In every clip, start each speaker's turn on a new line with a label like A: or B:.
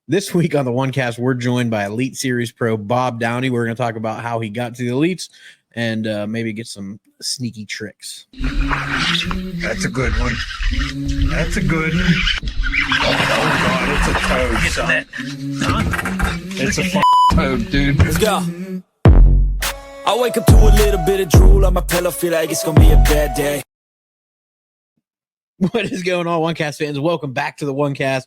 A: This week on the OneCast, we're joined by Elite Series Pro Bob Downey. We're going to talk about how he got to the Elites and maybe get some sneaky tricks.
B: That's a good one. That's a good one. Oh, God, it's a toad, son. It's a toad, dude.
C: Let's go. I wake up to a little bit of drool on my pillow, feel like it's going to be a bad day.
A: What is going on, OneCast fans? Welcome back to the OneCast.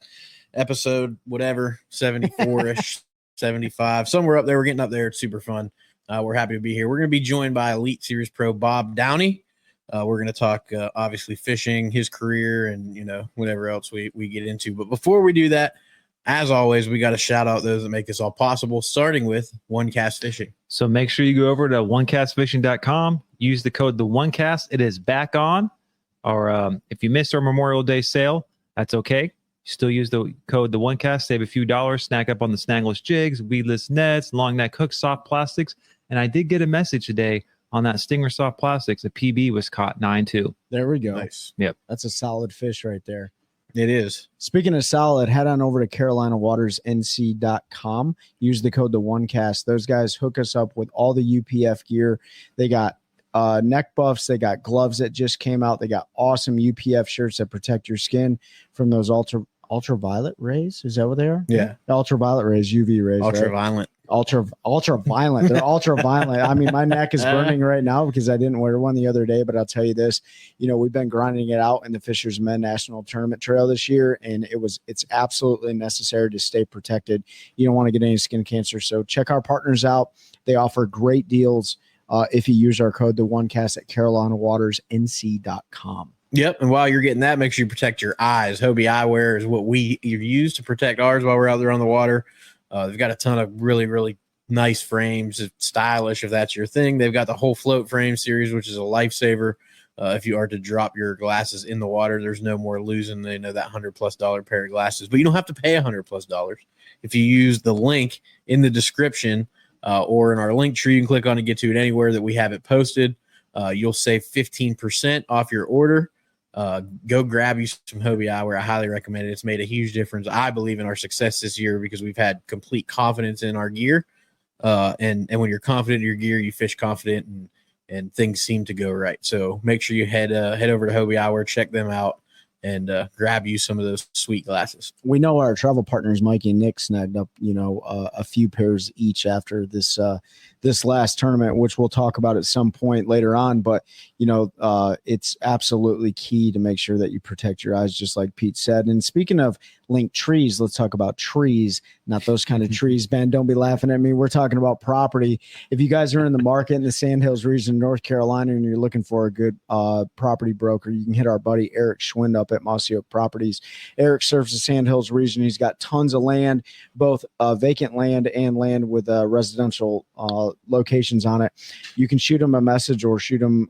A: Episode, whatever, 74-ish, 75, somewhere up there. We're getting up there. It's super fun. We're happy to be here. We're going to be joined by Elite Series Pro Bob Downey. We're going to talk, obviously, fishing, his career, and, whatever else we get into. But before we do that, as always, we got to shout out those that make this all possible, starting with OneCast Fishing.
D: So make sure you go over to OneCastFishing.com, use the code TheOneCast. It is back on. Or if you missed our Memorial Day sale, that's okay. Still use the code TheOneCast, save a few dollars, snack up on the snagless jigs, weedless nets, long neck hooks, soft plastics. And I did get a message today on that Stinger soft plastics. A PB was caught 9-2.
E: There we go.
A: Nice.
D: Yep.
E: That's a solid fish right there.
A: It is.
E: Speaking of solid, head on over to CarolinaWatersNC.com. Use the code TheOneCast. Those guys hook us up with all the UPF gear. They got neck buffs. They got gloves that just came out. They got awesome UPF shirts that protect your skin from those ultraviolet rays. Is that what they are?
A: Yeah.
E: Ultraviolet rays, UV rays.
A: Ultraviolet.
E: Right? Ultraviolet. They're ultraviolet. I mean, my neck is burning right now because I didn't wear one the other day, but I'll tell you this, we've been grinding it out in the Fishermen National Tournament Trail this year, and it's absolutely necessary to stay protected. You don't want to get any skin cancer. So check our partners out. They offer great deals if you use our code TheOneCast at CarolinaWatersNC.com.
A: Yep, and while you're getting that, make sure you protect your eyes. Hobie Eyewear is what we use to protect ours while we're out there on the water. They've got a ton of really, really nice frames. It's stylish if that's your thing. They've got the whole float frame series, which is a lifesaver. If you are to drop your glasses in the water, there's no more losing. They know that $100+ pair of glasses, but you don't have to pay $100+ if you use the link in the description or in our link tree. You can click on it, get to it anywhere that we have it posted. You'll save 15% off your order. Go grab you some Hobie Eyewear. I highly recommend it. It's made a huge difference, I believe, in our success this year because we've had complete confidence in our gear. And when you're confident in your gear, you fish confident and things seem to go right. So make sure you head over to Hobie Eyewear, check them out, and grab you some of those sweet glasses.
E: We know our travel partners, Mikey and Nick, snagged up, a few pairs each after this last tournament, which we'll talk about at some point later on. But, it's absolutely key to make sure that you protect your eyes, just like Pete said. And speaking of linked trees, let's talk about trees, not those kind of trees. Ben, don't be laughing at me. We're talking about property. If you guys are in the market in the Sandhills region, North Carolina, and you're looking for a good property broker, you can hit our buddy Eric Schwind up at Mossy Oak Properties. Eric serves the Sandhills region. He's got tons of land, both vacant land and land with residential locations on it. You can shoot him a message or give him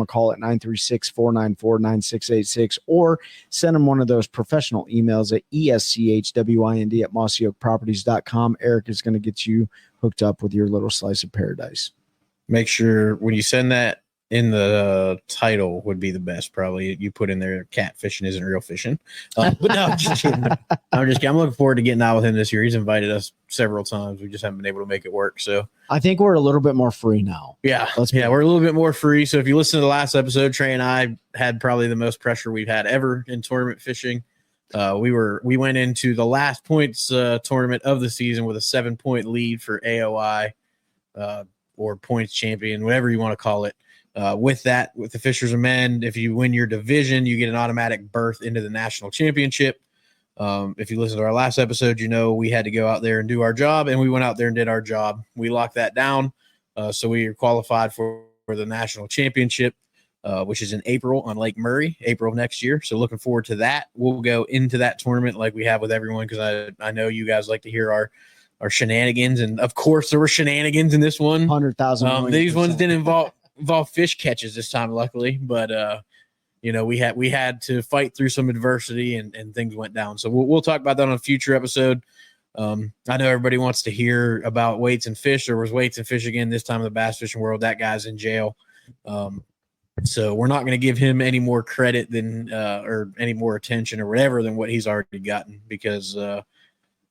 E: a call at 936-494-9686 or send him one of those professional emails at ESCHWIND@mossyoakproperties.com. Eric is going to get you hooked up with your little slice of paradise.
A: Make sure when you send that, in the title would be the best. Probably you put in there, cat fishing isn't real fishing. But no, I'm just kidding. I'm looking forward to getting out with him this year. He's invited us several times. We just haven't been able to make it work. So
E: I think we're a little bit more free now.
A: Yeah. We're a little bit more free. So if you listen to the last episode, Trey and I had probably the most pressure we've had ever in tournament fishing. We went into the last points tournament of the season with a 7-point lead for AOI or points champion, whatever you want to call it. With the Fishermen, if you win your division, you get an automatic berth into the national championship. If you listen to our last episode, we had to go out there and do our job, and we went out there and did our job. We locked that down. So we are qualified for the national championship, which is in April on Lake Murray, April of next year. So looking forward to that. We'll go into that tournament like we have with everyone, because I know you guys like to hear our shenanigans. And of course there were shenanigans in this one.
E: 100,000.
A: These ones didn't involve fish catches this time, luckily, but we had to fight through some adversity and things went down. So we'll talk about that on a future episode. I know everybody wants to hear about weights and fish. There was weights and fish again this time in the bass fishing world. That guy's in jail. So we're not going to give him any more credit than or any more attention or whatever than what he's already gotten, because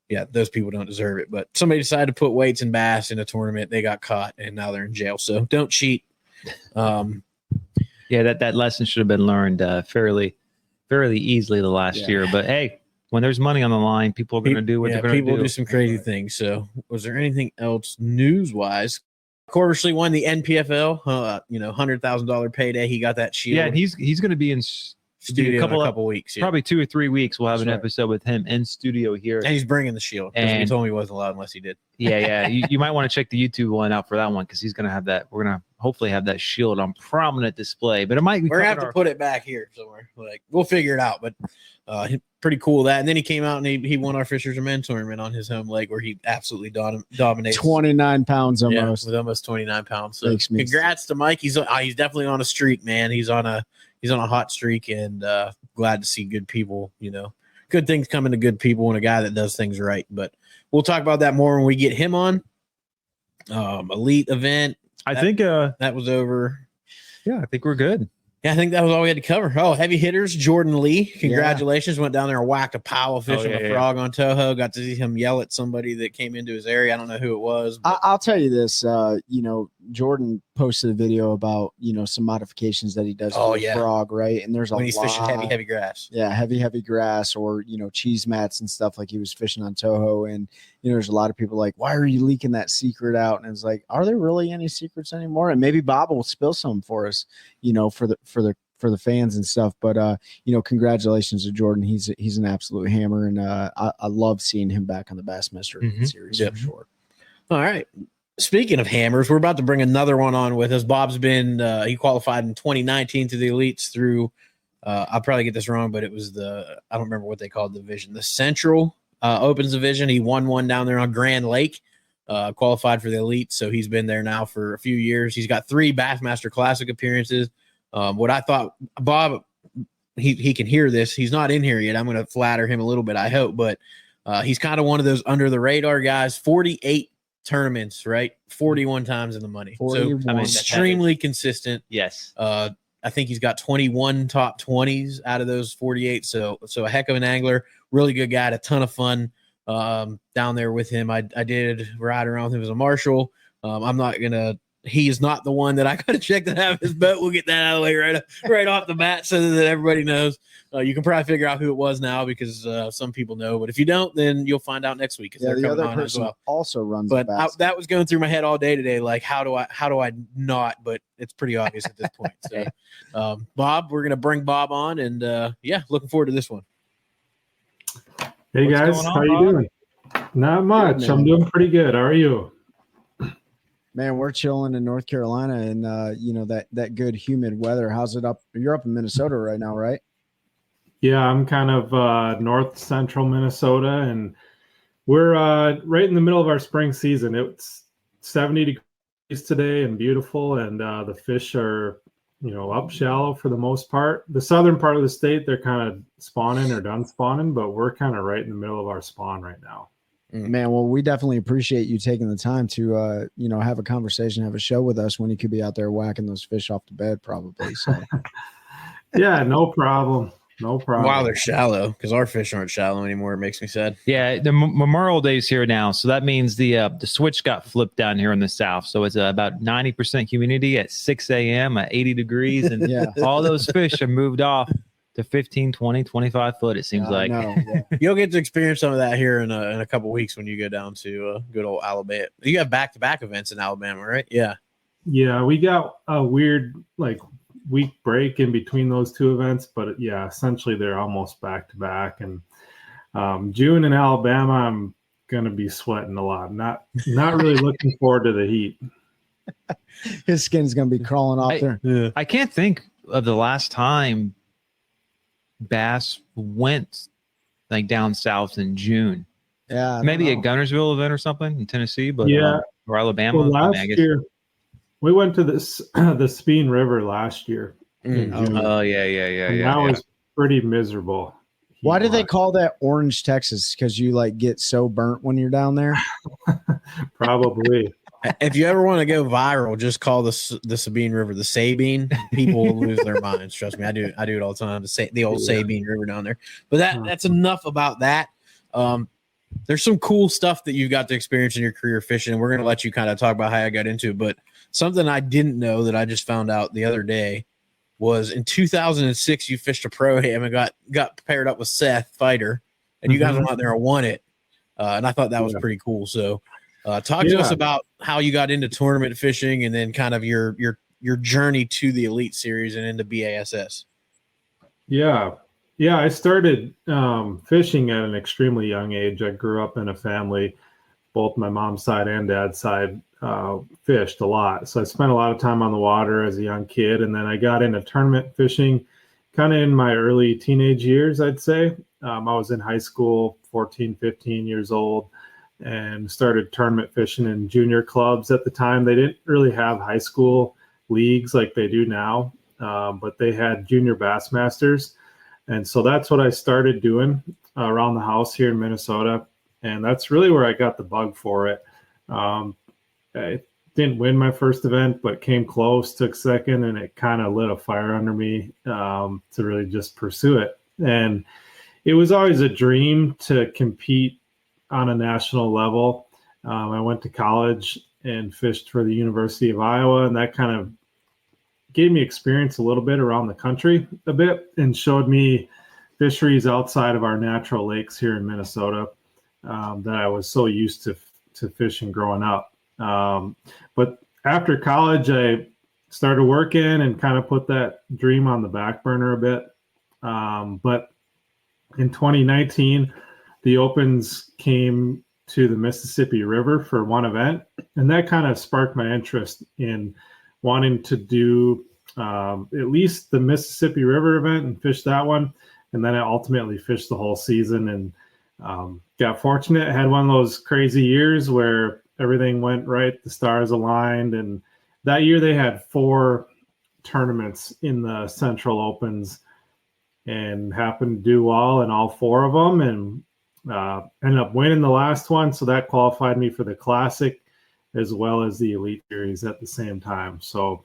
A: yeah, those people don't deserve it. But somebody decided to put weights and bass in a tournament. They got caught, and now they're in jail. So don't cheat.
D: Yeah, that lesson should have been learned fairly easily the last year. But hey, when there's money on the line, people are going to do what they're going to do.
A: People do some crazy things. So was there anything else news-wise? Corversley won the NPFL, $100,000 payday. He got that shield.
D: Yeah, and he's going to be in
A: studio in a couple weeks. Yeah.
D: Probably 2 or 3 weeks. We'll have an episode with him in studio here.
A: And he's bringing the shield. And he told me he wasn't allowed unless he did.
D: Yeah. You might want to check the YouTube one out for that one because he's going to have that. We're going to hopefully have that shield on prominent display. But it might be.
A: We're going to have to put it back here somewhere. Like we'll figure it out. But pretty cool that. And then he came out and he won our Fishers and Men tournament on his home lake where he absolutely dominated.
E: 29 pounds almost.
A: Yeah, with almost 29 pounds. So congrats to Mike. He's definitely on a streak, man. He's on a hot streak, and glad to see good people, good things coming to good people and a guy that does things right. But we'll talk about that more when we get him on. Elite event.
D: I think
A: that was over.
D: Yeah, I think we're good.
A: Yeah, I think that was all we had to cover. Oh, heavy hitters, Jordan Lee. Congratulations. Yeah. Went down there and whacked a pile of fish on a frog on Toho. Got to see him yell at somebody that came into his area. I don't know who it was.
E: I'll tell you this. Jordan posted a video about, some modifications that he does to the frog, right? And there's
A: when he's fishing heavy grass.
E: Yeah, heavy grass or, cheese mats and stuff like he was fishing on Toho. And, there's a lot of people like, why are you leaking that secret out? And it's like, are there really any secrets anymore? And maybe Bob will spill some for us, for the fans and stuff. But, congratulations to Jordan. He's an absolute hammer. And I love seeing him back on the Bassmaster series for sure.
A: All right. Speaking of hammers, we're about to bring another one on with us. Bob's been, he qualified in 2019 to the elites through, I'll probably get this wrong, but it was I don't remember what they called the division, the Central Opens division. He won one down there on Grand Lake, qualified for the elite. So he's been there now for a few years. He's got 3 Bassmaster Classic appearances. What I thought, Bob, he can hear this. He's not in here yet. I'm going to flatter him a little bit, I hope, but he's kind of one of those under the radar guys. 48 tournaments, right? 41 times in the money. 41. So extremely consistent.
D: Yes.
A: I think he's got 21 top 20s out of those 48. So a heck of an angler, really good guy, had a ton of fun down there with him. I did ride around with him as a marshal. He is not the one that I got to check to have his boat. We'll get that out of the way right off the bat so that everybody knows. You can probably figure out who it was now because some people know. But if you don't, then you'll find out next week.
E: Yeah, the other person also runs.
A: But that was going through my head all day today. Like, how do I not? But it's pretty obvious at this point. So, Bob, we're going to bring Bob on. And, looking forward to this one.
F: Hey, guys. How you doing? Not much. Good, I'm doing pretty good. How are you?
E: Man, we're chilling in North Carolina and, that good humid weather. How's it up? You're up in Minnesota right now, right?
F: Yeah, I'm kind of north central Minnesota, and we're right in the middle of our spring season. It's 70 degrees today and beautiful, and the fish are, up shallow for the most part. The southern part of the state, they're kind of spawning or done spawning, but we're kind of right in the middle of our spawn right now.
E: Man, well, we definitely appreciate you taking the time to, have a conversation, have a show with us when you could be out there whacking those fish off the bed, probably. So,
F: yeah, no problem. No problem.
A: While they're shallow, because our fish aren't shallow anymore. It makes me sad.
D: Yeah, the Memorial Day is here now, so that means the switch got flipped down here in the south. So it's about 90% humidity at 6 a.m. at 80 degrees, and all those fish are moved off to 15, 20, 25 foot. It seems like
A: you'll get to experience some of that here in a couple weeks when you go down to good old Alabama. You have back-to-back events in Alabama, right? Yeah.
F: Yeah, we got a weird week break in between those 2 events, but essentially they're almost back to back. And June in Alabama, I'm gonna be sweating a lot. Not really looking forward to the heat.
E: His skin's gonna be crawling off there.
D: Yeah. I can't think of the last time bass went down south in June.
E: Yeah,
D: maybe a Gunnersville event or something in Tennessee, but or Alabama.
F: Well, last year we went to the Speen River last year.
D: Oh yeah.
F: That was pretty miserable.
E: Why do they call that Orange, Texas? Because you get so burnt when you're down there?
F: Probably.
A: If you ever want to go viral, just call the Sabine River the Sabine. People will lose their minds. Trust me, I do it all the time. The old Sabine River down there. But that's enough about that. there's some cool stuff that you've got to experience in your career fishing. And we're going to let you kind of talk about how I got into it. But something I didn't know that I just found out the other day was in 2006, you fished a pro-am and got paired up with Seth Fighter, and you guys went out there and won it. And I thought that was pretty cool. So talk to us about how you got into tournament fishing and then kind of your journey to the Elite Series and into BASS.
F: Yeah, I started fishing at an extremely young age. I grew up in a family, both my mom's side and dad's side fished a lot. So I spent a lot of time on the water as a young kid. And then I got into tournament fishing kind of in my early teenage years, I'd say. I was in high school, 14, 15 years old, and started tournament fishing in junior clubs at the time. They didn't really have high school leagues like they do now, but they had junior Bassmasters. And so that's what I started doing around the house here in Minnesota. And that's really where I got the bug for it. I didn't win my first event, but came close, took second, and it kind of lit a fire under me to really just pursue it. And it was always a dream to compete on a national level. I went to college and fished for the University of Iowa, and that kind of gave me experience a little bit around the country a bit and showed me fisheries outside of our natural lakes here in Minnesota that I was so used to fishing growing up. But after college, I started working and kind of put that dream on the back burner a bit. But in 2019, the Opens came to the Mississippi River for one event, and that kind of sparked my interest in wanting to do at least the Mississippi River event and fish that one. And then I ultimately fished the whole season and got fortunate. I had one of those crazy years where everything went right, the stars aligned, and that year they had 4 tournaments in the Central Opens and happened to do well in all 4 of them, and ended up winning the last one. So that qualified me for the Classic as well as the Elite Series at the same time. So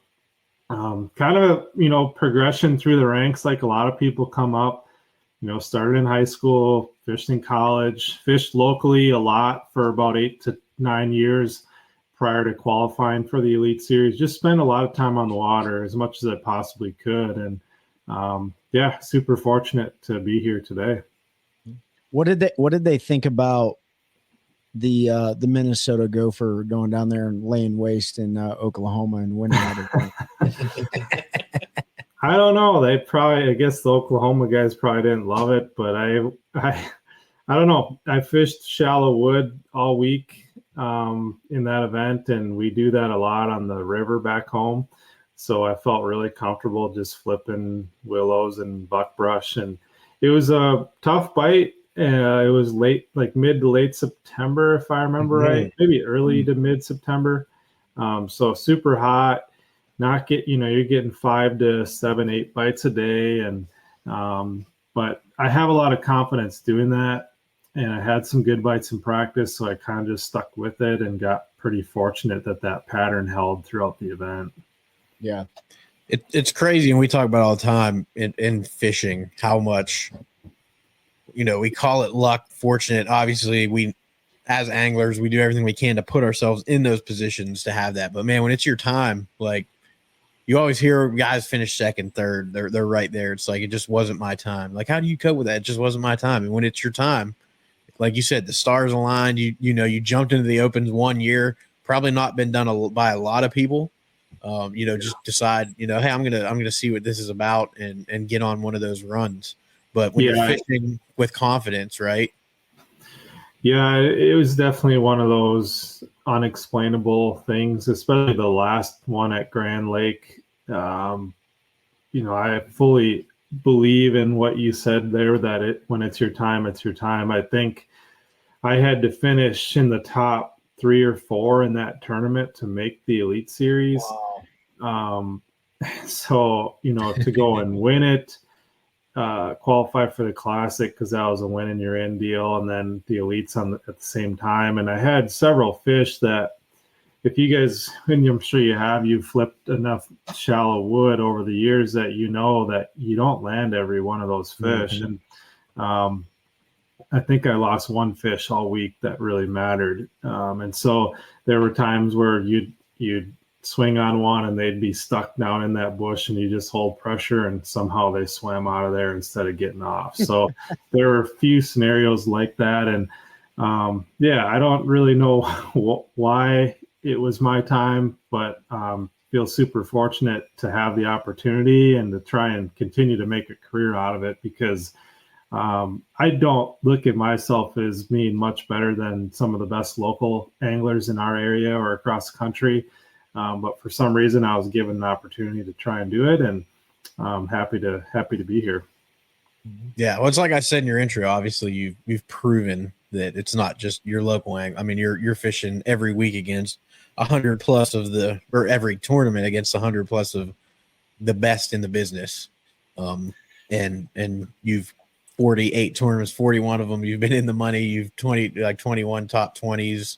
F: kind of, progression through the ranks, like a lot of people come up, started in high school, fished in college, fished locally a lot for about 8 to 9 years prior to qualifying for the Elite Series. Just spent a lot of time on the water as much as I possibly could. And super fortunate to be here today.
E: What did they think about the Minnesota Gopher going down there and laying waste in Oklahoma and winning that event?
F: I don't know. I guess the Oklahoma guys probably didn't love it, but I don't know. I fished shallow wood all week in that event, and we do that a lot on the river back home. So I felt really comfortable just flipping willows and buckbrush, and it was a tough bite. It was mid to late September, if I remember right, maybe early to mid September. So super hot. You're getting 5 to 7, 8 bites a day, and but I have a lot of confidence doing that, and I had some good bites in practice, so I kind of just stuck with it and got pretty fortunate that pattern held throughout the event.
E: Yeah,
A: it's crazy, and we talk about all the time in fishing how much. We call it luck, fortunate. Obviously, we, as anglers, we do everything we can to put ourselves in those positions to have that. But man, when it's your time, like you always hear guys finish second, third, they're right there. It's like, it just wasn't my time. Like, how do you cope with that? It just wasn't my time. And when it's your time, like you said, the stars aligned. You jumped into the Opens one year, probably not been done by a lot of people. Just decide, hey, I'm gonna see what this is about and get on one of those runs. But when you're fishing with confidence, right?
F: Yeah, it was definitely one of those unexplainable things, especially the last one at Grand Lake. I fully believe in what you said there, that when it's your time, it's your time. I think I had to finish in the top 3 or 4 in that tournament to make the Elite Series. Wow. So, to go and win it, qualify for the Classic, because that was a win and you're in deal, and then the Elites at the same time. And I had several fish that, if you guys, and I'm sure you've flipped enough shallow wood over the years that that you don't land every one of those fish. Mm-hmm. And I think I lost one fish all week that really mattered. And so there were times where you'd swing on one and they'd be stuck down in that bush, and you just hold pressure and somehow they swam out of there instead of getting off. So there were a few scenarios like that. And I don't really know why it was my time, but feel super fortunate to have the opportunity and to try and continue to make a career out of it, because I don't look at myself as being much better than some of the best local anglers in our area or across the country. But for some reason, I was given an opportunity to try and do it, and I'm happy to be here.
A: Yeah, well, it's like I said in your intro. Obviously, you've proven that it's not just your local angler. I mean, you're fishing every week against 100 plus or every tournament against 100 plus of the best in the business. And you've 48 tournaments, 41 of them you've been in the money. You've 21 top 20s.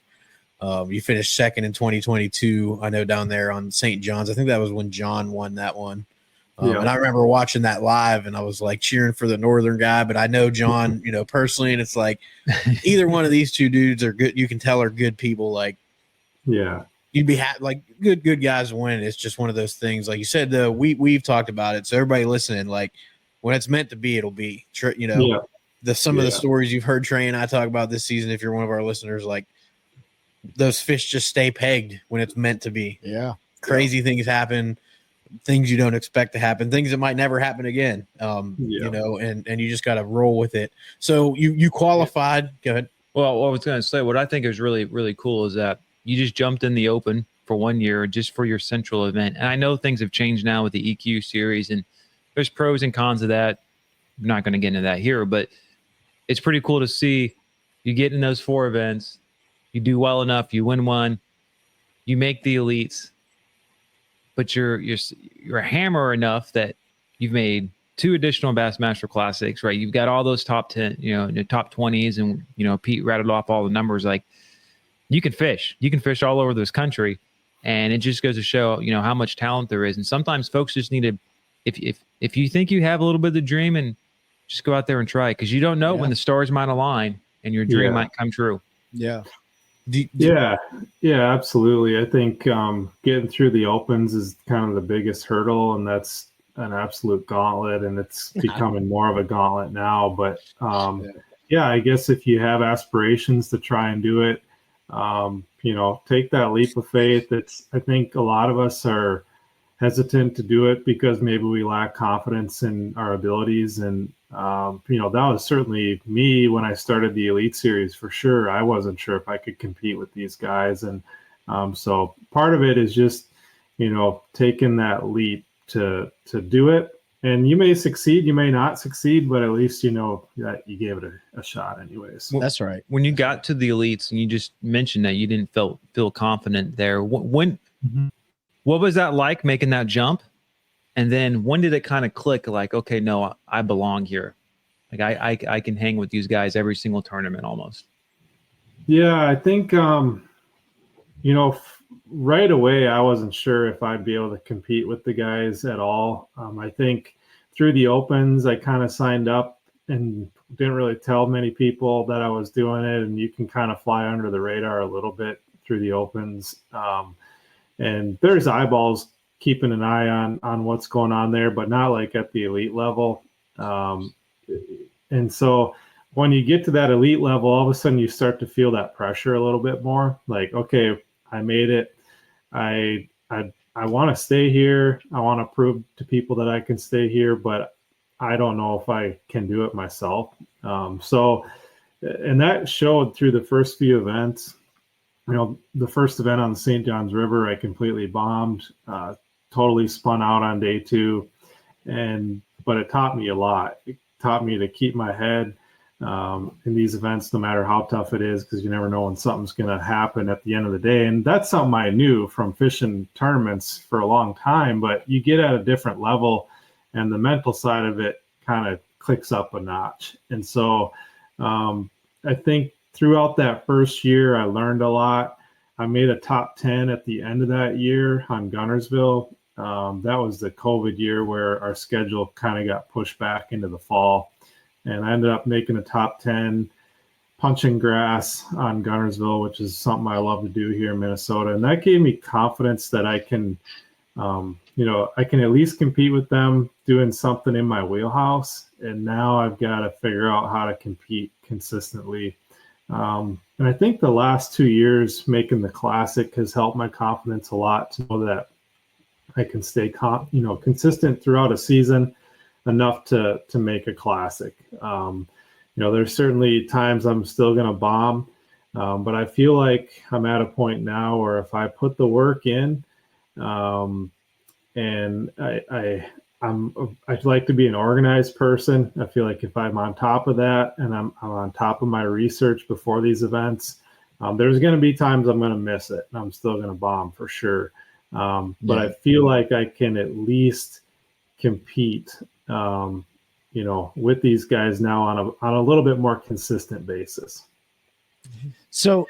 A: You finished second in 2022. I know down there on St. John's. I think that was when John won that one. And I remember watching that live, and I was like cheering for the Northern guy, but I know John, personally, and it's like either one of these two dudes are good. You can tell are good people. Like, yeah, you'd be like good guys win. It's just one of those things. Like you said, though, we've talked about it. So everybody listening, like when it's meant to be, it'll be. Some of the stories you've heard Trey and I talk about this season. If you're one of our listeners, like those fish just stay pegged when it's meant to be.
E: Yeah,
A: crazy things happen. Things you don't expect to happen, things that might never happen again. And you just got to roll with it. So you qualified. Go ahead.
D: Well, I was going to say, what I think is really, really cool is that you just jumped in the open for 1 year just for your central event. And I know things have changed now with the EQ series, and there's pros and cons of that. I'm not going to get into that here, but it's pretty cool to see you get in those 4 events, you do well enough, you win one, you make the elites, but you're a hammer enough that you've made 2 additional Bassmaster Classics, right? You've got all those top 10, the top 20s, and Pete rattled off all the numbers. Like, you can fish all over this country, and it just goes to show how much talent there is. And sometimes folks just need to, if you think you have a little bit of the dream, and just go out there and try it, because you don't know when the stars might align and your dream might come true.
E: Yeah.
F: Yeah, absolutely. I think getting through the opens is kind of the biggest hurdle, and that's an absolute gauntlet, and it's becoming more of a gauntlet now. But I guess if you have aspirations to try and do it, take that leap of faith. I think a lot of us are hesitant to do it because maybe we lack confidence in our abilities. And, that was certainly me when I started the Elite Series, for sure. I wasn't sure if I could compete with these guys. And so part of it is just, taking that leap to do it. And you may succeed, you may not succeed, but at least that you gave it a shot anyways.
E: Well, that's right.
D: When you got to the elites, and you just mentioned that you didn't feel confident there, what was that like, making that jump? And then when did it kind of click, like, okay, no, I belong here. Like I can hang with these guys every single tournament almost.
F: Yeah, I think, right away, I wasn't sure if I'd be able to compete with the guys at all. I think through the opens, I kind of signed up and didn't really tell many people that I was doing it. And you can kind of fly under the radar a little bit through the opens. And there's eyeballs keeping an eye on what's going on there, but not like at the elite level. And so when you get to that elite level, all of a sudden you start to feel that pressure a little bit more. Like, okay, I made it. I want to stay here. I want to prove to people that I can stay here, but I don't know if I can do it myself. And that showed through the first few events. The first event on the St. John's River, I completely bombed, totally spun out on day 2. But it taught me a lot. It taught me to keep my head in these events, no matter how tough it is, because you never know when something's going to happen at the end of the day. And that's something I knew from fishing tournaments for a long time, but you get at a different level and the mental side of it kind of clicks up a notch. And so I think throughout that first year, I learned a lot. I made a top 10 at the end of that year on Gunnersville. That was the COVID year where our schedule kind of got pushed back into the fall. And I ended up making a top 10 punching grass on Gunnersville, which is something I love to do here in Minnesota. And that gave me confidence that I can, I can at least compete with them doing something in my wheelhouse. And now I've got to figure out how to compete consistently. And I think the last 2 years making the Classic has helped my confidence a lot to know that I can stay consistent throughout a season enough to make a Classic. There's certainly times I'm still going to bomb, but I feel like I'm at a point now where if I put the work in, and I'd like to be an organized person. I feel like if I'm on top of that and I'm on top of my research before these events, there's going to be times I'm going to miss it and I'm still going to bomb for sure. But I feel like I can at least compete, with these guys now on a little bit more consistent basis.
E: So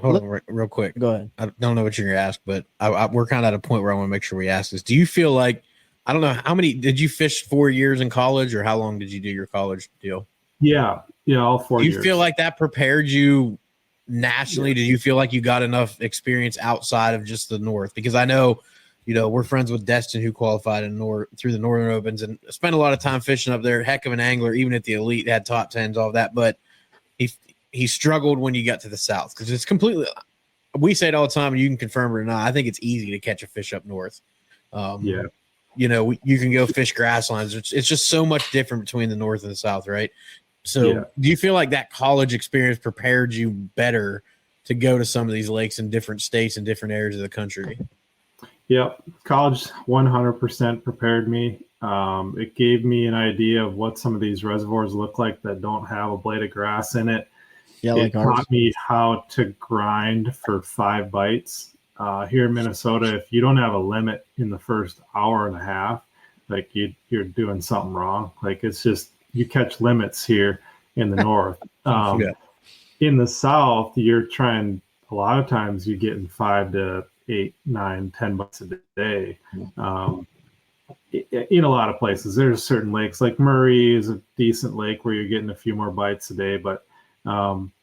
A: hold on real quick.
E: Go ahead.
A: I don't know what you're going to ask, but we're kind of at a point where I want to make sure we ask this. Do you feel like, I don't know, how many did you fish 4 years in college, or how long did you do your college deal?
F: Yeah, all 4 years.
A: Do you feel like that prepared you nationally? Did you feel like you got enough experience outside of just the North? Because I know, we're friends with Destin, who qualified through the Northern Opens and spent a lot of time fishing up there. Heck of an angler, even at the elite, had top tens, all of that. But he struggled when you got to the South, because it's completely. We say it all the time, and you can confirm it or not. I think it's easy to catch a fish up north. You can go fish grass lines. It's just so much different between the North and the South, right? So do you feel like that college experience prepared you better to go to some of these lakes in different states and different areas of the country?
F: Yep. College 100% prepared me. It gave me an idea of what some of these reservoirs look like that don't have a blade of grass in it. Yeah, it taught me how to grind for 5 bites. Here in Minnesota, if you don't have a limit in the first hour and a half, like you're doing something wrong. Like it's just, you catch limits here in the North. In the South, you're trying, a lot of times you're getting 5 to 8, 9, 10 bites a day. In a lot of places, there's certain lakes like Murray is a decent lake where you're getting a few more bites a day, but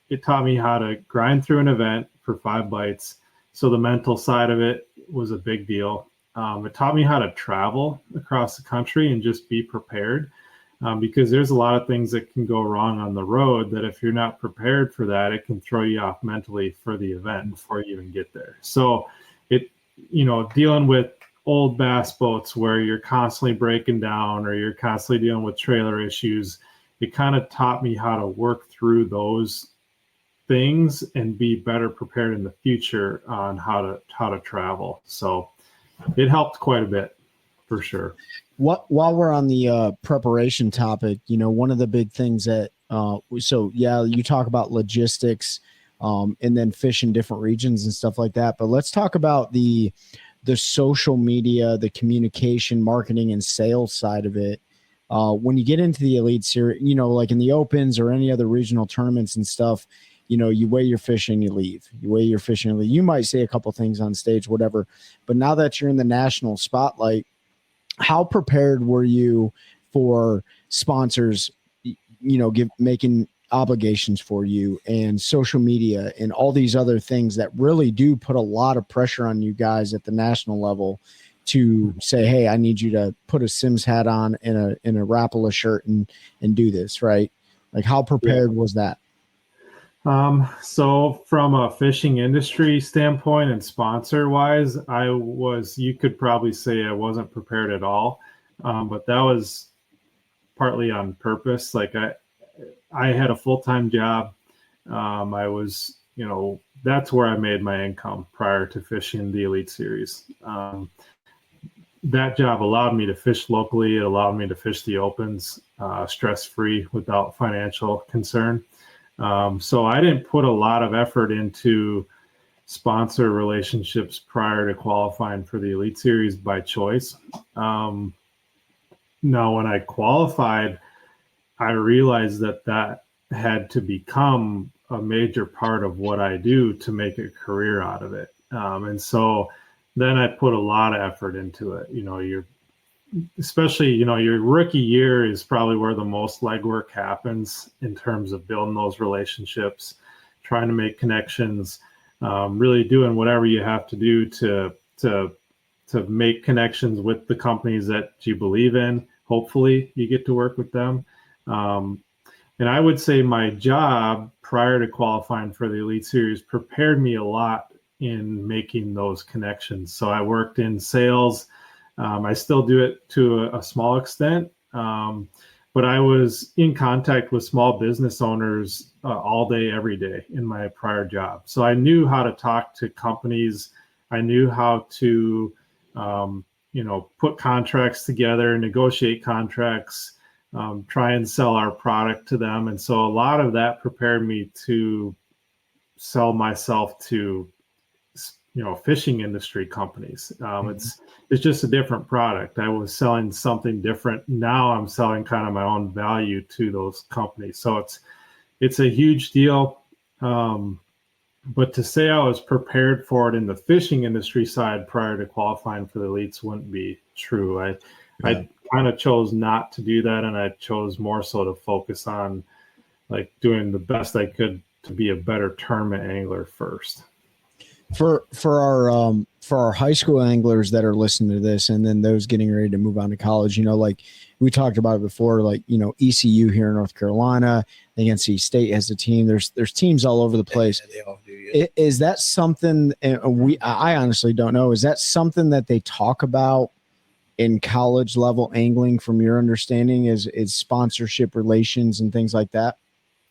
F: it taught me how to grind through an event for 5 bites. So the mental side of it was a big deal. It taught me how to travel across the country and just be prepared, because there's a lot of things that can go wrong on the road that if you're not prepared for that, it can throw you off mentally for the event before you even get there. So dealing with old bass boats where you're constantly breaking down or you're constantly dealing with trailer issues, it kind of taught me how to work through those things and be better prepared in the future on how to travel. So it helped quite a bit for sure.
E: While we're on the preparation topic, one of the big things that you talk about logistics and then fish in different regions and stuff like that, but let's talk about the social media, the communication, marketing, and sales side of it. When you get into the Elite Series, like in the Opens or any other regional tournaments and stuff, you weigh your fish and you leave. You might say a couple things on stage, whatever. But now that you're in the national spotlight, how prepared were you for sponsors, making obligations for you and social media and all these other things that really do put a lot of pressure on you guys at the national level to say, hey, I need you to put a Sims hat on and a Rapala shirt and do this, right? Like, how prepared was that?
F: So from a fishing industry standpoint and sponsor wise, you could probably say I wasn't prepared at all. But that was partly on purpose. Like I had a full-time job. I was, that's where I made my income prior to fishing the Elite Series. That job allowed me to fish locally. It allowed me to fish the Opens stress-free without financial concern. So I didn't put a lot of effort into sponsor relationships prior to qualifying for the Elite Series by choice. Now, when I qualified, I realized that had to become a major part of what I do to make a career out of it. And so then I put a lot of effort into it. You're especially, your rookie year is probably where the most legwork happens in terms of building those relationships, trying to make connections, really doing whatever you have to do to make connections with the companies that you believe in. Hopefully you get to work with them. And I would say my job prior to qualifying for the Elite Series prepared me a lot in making those connections. So I worked in sales. I still do it to a small extent, but I was in contact with small business owners all day, every day in my prior job. So I knew how to talk to companies. I knew how to, put contracts together, negotiate contracts, try and sell our product to them. And so a lot of that prepared me to sell myself to, fishing industry companies. It's just a different product. I was selling something different. Now I'm selling kind of my own value to those companies. So it's a huge deal. But to say I was prepared for it in the fishing industry side prior to qualifying for the elites wouldn't be true. I kind of chose not to do that, and I chose more so to focus on like doing the best I could to be a better tournament angler first.
E: For our high school anglers that are listening to this, and then those getting ready to move on to college, like we talked about it before, like, ECU here in North Carolina, I think NC State has a team. There's teams all over the place.
A: Yeah, they all do, yeah.
E: Is that something I honestly don't know. Is that something that they talk about in college level angling from your understanding is sponsorship relations and things like that?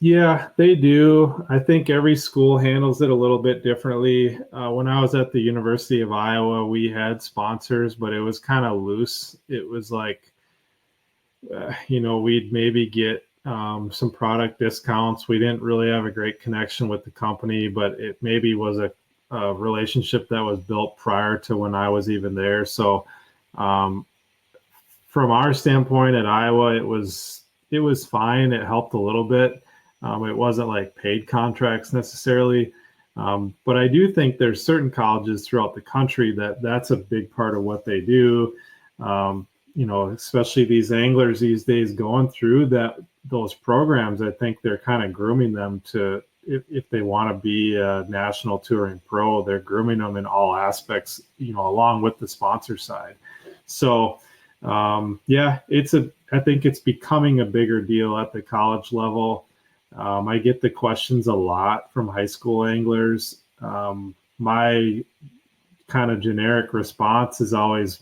F: Yeah, they do. I think every school handles it a little bit differently. When I was at the University of Iowa, we had sponsors, but it was kind of loose. It was like, we'd maybe get some product discounts. We didn't really have a great connection with the company, but it maybe was a relationship that was built prior to when I was even there. So from our standpoint at Iowa, it was fine. It helped a little bit. It wasn't like paid contracts necessarily. But I do think there's certain colleges throughout the country that's a big part of what they do. Especially these anglers these days going through those programs. I think they're kind of grooming them to, if they want to be a national touring pro, they're grooming them in all aspects, along with the sponsor side. So, I think it's becoming a bigger deal at the college level. I get the questions a lot from high school anglers. My kind of generic response is always,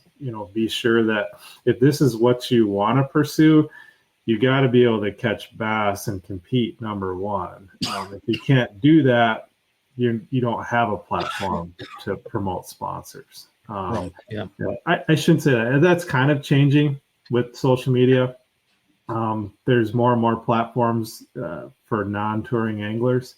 F: be sure that if this is what you want to pursue, you got to be able to catch bass and compete, number one. If you can't do that, you don't have a platform to promote sponsors.
E: Right. Yeah.
F: I shouldn't say that. That's kind of changing with social media. There's more and more platforms for non-touring anglers.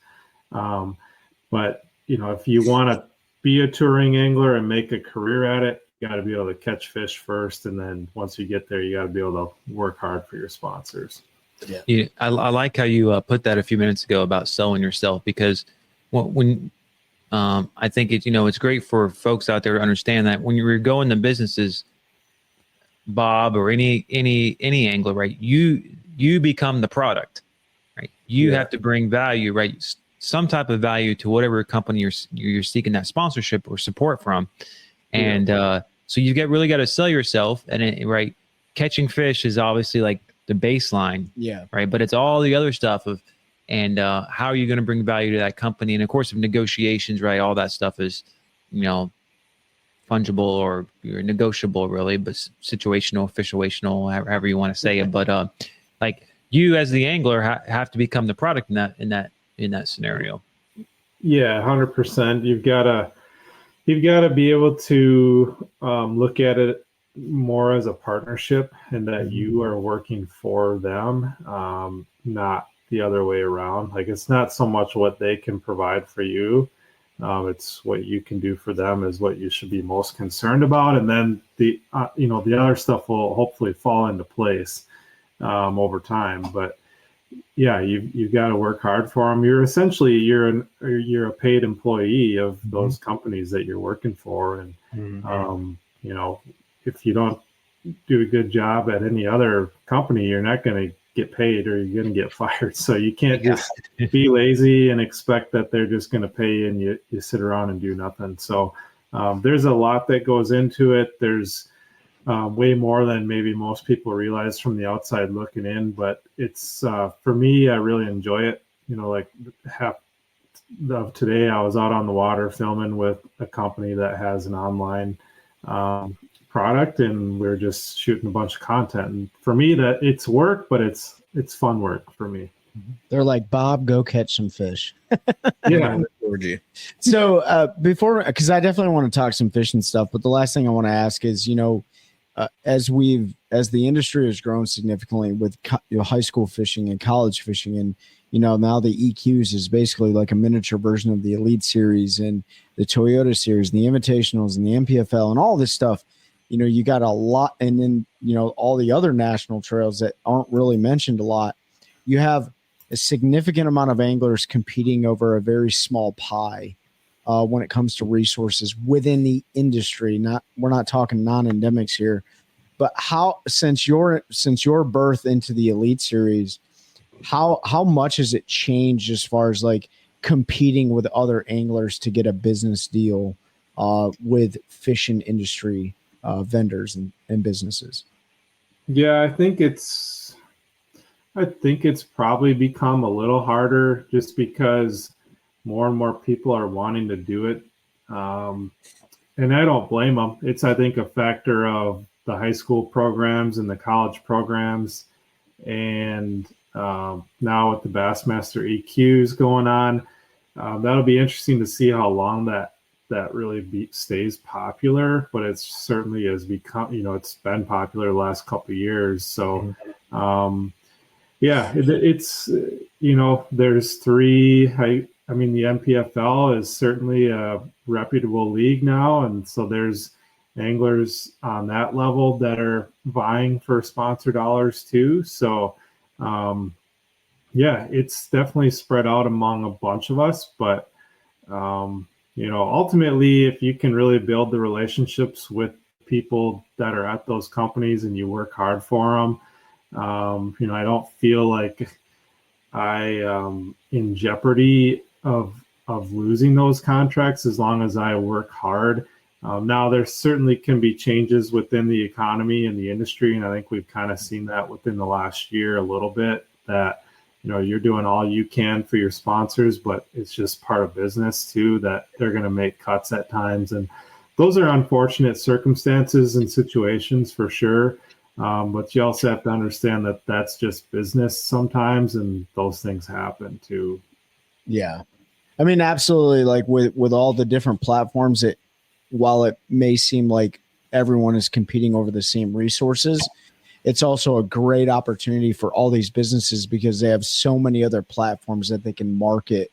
F: But, if you want to be a touring angler and make a career at it, you got to be able to catch fish first. And then once you get there, you got to be able to work hard for your sponsors.
D: Yeah. I like how you put that a few minutes ago about selling yourself, because when I think it's great for folks out there to understand that when you're going to businesses, Bob, or any angler, right? You become the product, right? You have to bring value, right? Some type of value to whatever company you're seeking that sponsorship or support from, and so you really got to sell yourself. And right, catching fish is obviously like the baseline, right? But it's all the other stuff of, and how are you going to bring value to that company? And of course, of negotiations, right? All that stuff is, fungible or negotiable, really, but situational, situational, however you want to say it. But like you as the angler have to become the product in that scenario.
F: Yeah, 100%. You've got to be able to look at it more as a partnership, and that you are working for them, not the other way around. Like, it's not so much what they can provide for you. It's what you can do for them is what you should be most concerned about. And then the other stuff will hopefully fall into place over time. But yeah, you've got to work hard for them. You're essentially, you're a paid employee of those companies that you're working for. And, if you don't do a good job at any other company, you're not going to get paid or you're going to get fired. So you can't just be lazy and expect that they're just going to pay you and you sit around and do nothing. So there's a lot that goes into it. There's way more than maybe most people realize from the outside looking in, but it's for me, I really enjoy it. Like half of today I was out on the water filming with a company that has an online product, and we're just shooting a bunch of content. And for me, that it's work, but it's fun work for me.
E: They're like, Bob, go catch some fish.
F: Yeah.
E: So before, because I definitely want to talk some fishing stuff, but the last thing I want to ask is, as the industry has grown significantly with high school fishing and college fishing, and now the EQs is basically like a miniature version of the Elite Series and the Toyota Series, and the Invitationals and the MPFL and all this stuff. You got a lot, and then all the other national trails that aren't really mentioned a lot. You have a significant amount of anglers competing over a very small pie when it comes to resources within the industry. We're not talking non-endemics here, but how since your birth into the Elite Series, how much has it changed as far as like competing with other anglers to get a business deal with fishing industry vendors and businesses?
F: Yeah, I think it's probably become a little harder just because more and more people are wanting to do it. And I don't blame them. It's, I think, a factor of the high school programs and the college programs. And now with the Bassmaster EQs going on, that'll be interesting to see how long that really stays popular. But it certainly has become, it's been popular the last couple of years. So, yeah, it's, there's three. I mean, the MPFL is certainly a reputable league now, and so there's anglers on that level that are vying for sponsor dollars too. So, yeah, it's definitely spread out among a bunch of us, but ultimately, if you can really build the relationships with people that are at those companies and you work hard for them, I don't feel like I in jeopardy of losing those contracts as long as I work hard. Now, there certainly can be changes within the economy and the industry, and I think we've kind of seen that within the last year a little bit, that you're doing all you can for your sponsors, but it's just part of business too, that they're going to make cuts at times. And those are unfortunate circumstances and situations for sure. But you also have to understand that that's just business sometimes, and those things happen too.
E: Yeah. I mean, absolutely. Like with all the different platforms, while it may seem like everyone is competing over the same resources, it's also a great opportunity for all these businesses because they have so many other platforms that they can market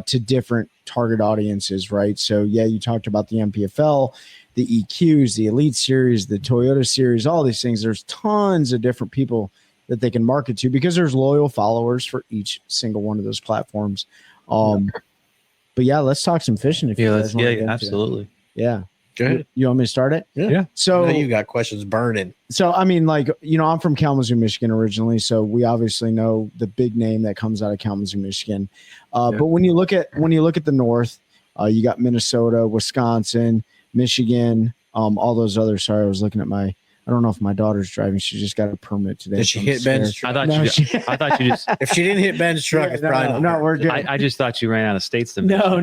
E: to different target audiences, right? So, yeah, you talked about the MPFL, the EQs, the Elite Series, the Toyota Series, all these things. There's tons of different people that they can market to because there's loyal followers for each single one of those platforms. But, yeah, let's talk some fishing if you guys want to get
D: absolutely.
E: Yeah.
A: Go ahead.
E: You want me to start it?
A: Yeah.
E: So
A: you got questions burning.
E: So, I mean, like, I'm from Kalamazoo, Michigan originally. So we obviously know the big name that comes out of Kalamazoo, Michigan. But when you look at the North, you got Minnesota, Wisconsin, Michigan, all those others. Sorry, I was looking at I don't know if my daughter's driving. She just got a permit today.
A: Did she hit Ben's truck?
D: I thought you just.
A: If she didn't hit Ben's truck, it's probably
E: no, we're good.
D: I just thought you ran out of states.
E: No.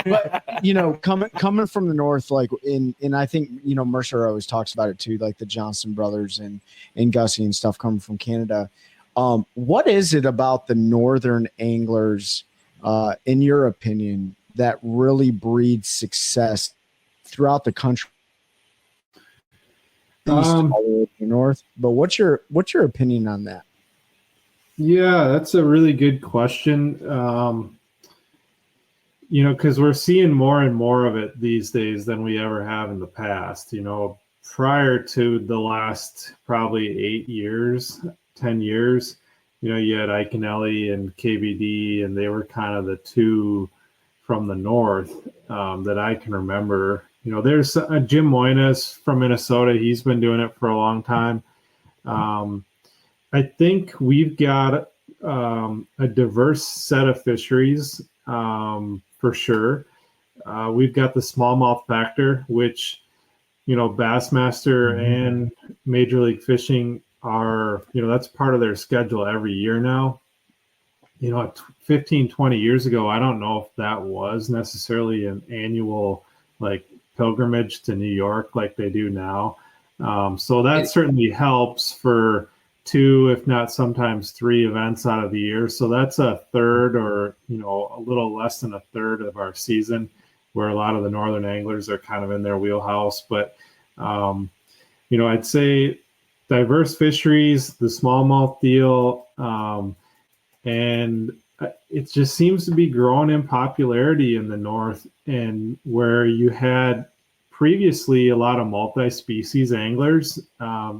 E: But coming from the North, like and I think Mercer always talks about it too, like the Johnson brothers and Gussie and stuff coming from Canada. What is it about the Northern anglers, in your opinion, that really breeds success throughout the country? East all the way to the North, but what's your opinion on that?
F: Yeah, that's a really good question. Because we're seeing more and more of it these days than we ever have in the past. Prior to the last probably 8 years, 10 years, you had Iaconelli and KBD, and they were kind of the two from the North that I can remember. there's Jim Moynihan from Minnesota. He's been doing it for a long time. I think we've got a diverse set of fisheries for sure. We've got the smallmouth factor, which, Bassmaster and Major League Fishing are, that's part of their schedule every year now. 15, 20 years ago, I don't know if that was necessarily an annual pilgrimage to New York like they do now. So that certainly helps for 2, if not sometimes 3 events out of the year. So that's a third or, a little less than a third of our season, where a lot of the northern anglers are kind of in their wheelhouse. But, I'd say diverse fisheries, the smallmouth deal, and it just seems to be growing in popularity in the north, and where you had previously a lot of multi-species anglers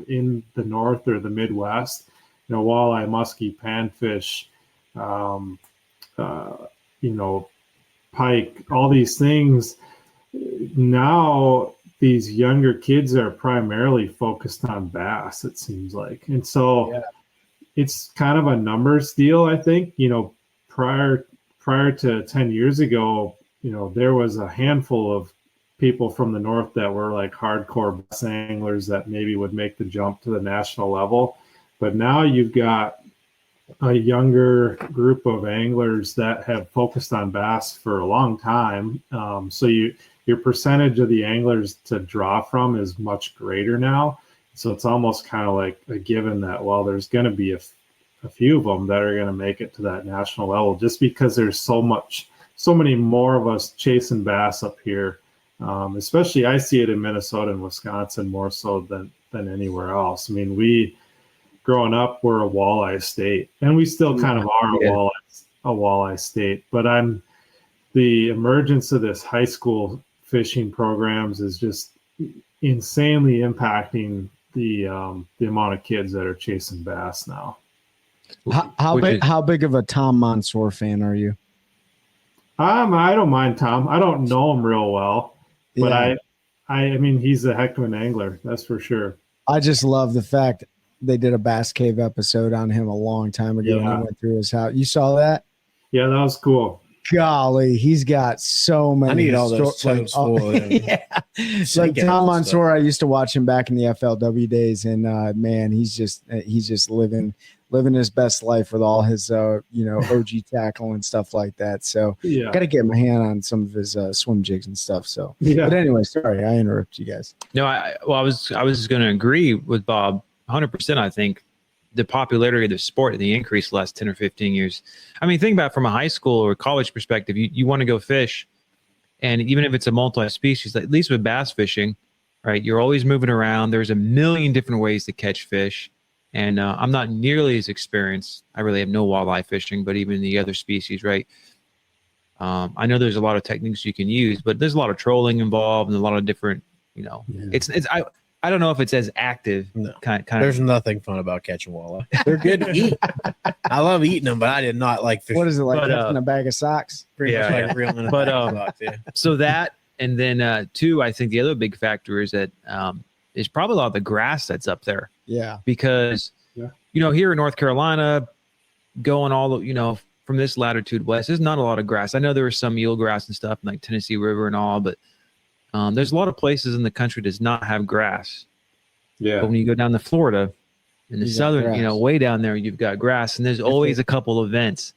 F: in the north or the Midwest, walleye, muskie, panfish, pike, all these things. Now these younger kids are primarily focused on bass, it seems like. And so it's kind of a numbers deal, I think. Prior to 10 years ago, there was a handful of people from the north that were hardcore bass anglers that maybe would make the jump to the national level. But now you've got a younger group of anglers that have focused on bass for a long time. So your percentage of the anglers to draw from is much greater now. So it's almost kind of like a given that, well, there's going to be a few of them that are going to make it to that national level, just because there's so many more of us chasing bass up here. Especially I see it in Minnesota and Wisconsin more so than anywhere else. I mean, growing up, we're a walleye state, and we still kind of are a walleye state. But the emergence of this high school fishing programs is just insanely impacting the amount of kids that are chasing bass now.
E: How big of a Tom Mansour fan are you?
F: I don't mind Tom. I don't know him real well, but I mean, he's a heck of an angler, that's for sure.
E: I just love the fact they did a Bass Cave episode on him a long time ago, and he went through his house. You saw that?
F: Yeah, that was cool.
E: Golly, he's got so many.
A: I need all those totes full.
E: Like Tom Mansour, I used to watch him back in the FLW days, and man, he's just living his best life with all his OG tackle and stuff like that. So got to get my hand on some of his swim jigs and stuff. So but anyway, sorry I interrupted you guys.
D: No, I was going to agree with Bob 100%. I think the popularity of the sport and the increase the last 10 or 15 years. I mean, think about it from a high school or college perspective. You want to go fish, and even if it's a multi-species, at least with bass fishing, right? You're always moving around. There's a million different ways to catch fish. And I'm not nearly as experienced. I really have no walleye fishing, but even the other species, right? I know there's a lot of techniques you can use, but there's a lot of trolling involved and a lot of different, I don't know if it's as active.
A: No.
D: Kind
A: There's
D: of.
A: nothing fun about catching walleye. They're good to eat. I love eating them, but I did not like fishing.
E: What is it like? Catching a bag of socks?
A: Pretty much like reeling in a
D: But,
A: bag of socks,
D: So that, and then two, I think the other big factor is that is probably a lot of the grass that's up there.
E: Yeah.
D: Because, here in North Carolina, going all, from this latitude west, there's not a lot of grass. I know there was some eelgrass and stuff like Tennessee River and all, but there's a lot of places in the country that does not have grass.
F: Yeah.
D: But when you go down to Florida, in the southern,
E: grass.
D: way down there, you've got grass, and there's always a couple events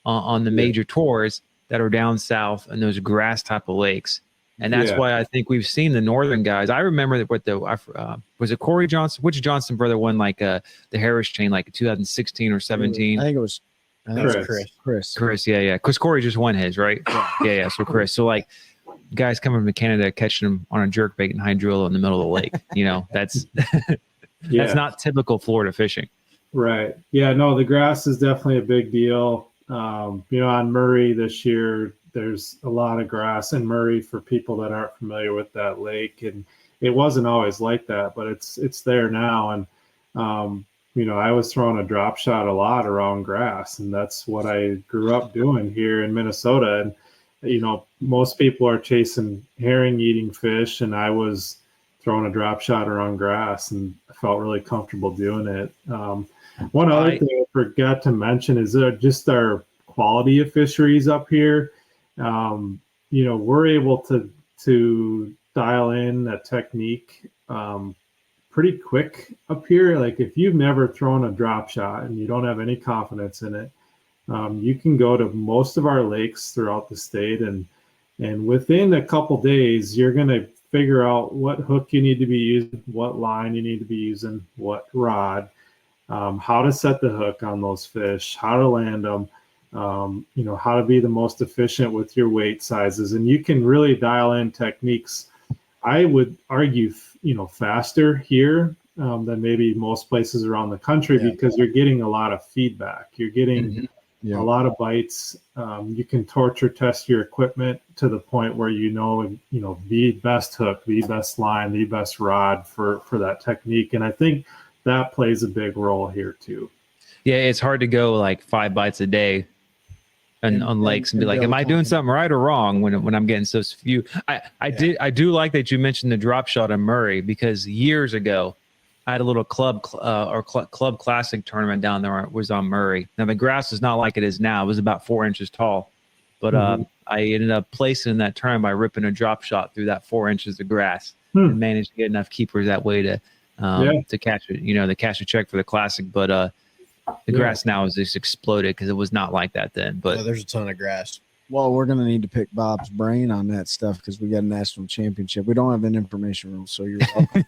D: on the major tours that are down south and those grass type of lakes. And that's why I think we've seen the northern guys. I remember that was it Corey Johnson? Which Johnson brother won the Harris chain 2016 or 17?
E: I think it was
D: Chris. Yeah. Because Corey just won his, right? Yeah. So Chris. So guys coming from Canada catching them on a jerkbait and hydrilla in the middle of the lake. That's that's not typical Florida fishing.
F: Right. Yeah. No, the grass is definitely a big deal. On Murray this year, there's a lot of grass in Murray for people that aren't familiar with that lake, and it wasn't always like that, but it's there now. And I was throwing a drop shot a lot around grass, and that's what I grew up doing here in Minnesota. most people are chasing herring eating fish, and I was throwing a drop shot around grass, and I felt really comfortable doing it. One other thing I forgot to mention is just our quality of fisheries up here. We're able to dial in a technique pretty quick up here. Like if you've never thrown a drop shot and you don't have any confidence in it, you can go to most of our lakes throughout the state, and within a couple days, you're going to figure out what hook you need to be using, what line you need to be using, what rod, how to set the hook on those fish, how to land them, how to be the most efficient with your weight sizes. And you can really dial in techniques, I would argue, faster here than maybe most places around the country, because you're getting a lot of feedback. You're getting a lot of bites. You can torture test your equipment to the point where the best hook, the best line, the best rod for that technique. And I think that plays a big role here too.
D: Yeah, it's hard to go like 5 bites a day on lakes and be like, am I doing something right or wrong when I'm getting so few? I do like that you mentioned the drop shot in Murray, because years ago I had a little club classic tournament down there. It was on Murray. Now the grass is not like it is now. It was about 4 inches tall, but I ended up placing in that tournament by ripping a drop shot through that 4 inches of grass and managed to get enough keepers that way to catch it, to cash a check for the classic. But the grass now is just exploded because it was not like that then. But
A: there's a ton of grass.
E: Well, we're going to need to pick Bob's brain on that stuff because we got a national championship. We don't have an information room, so you're welcome.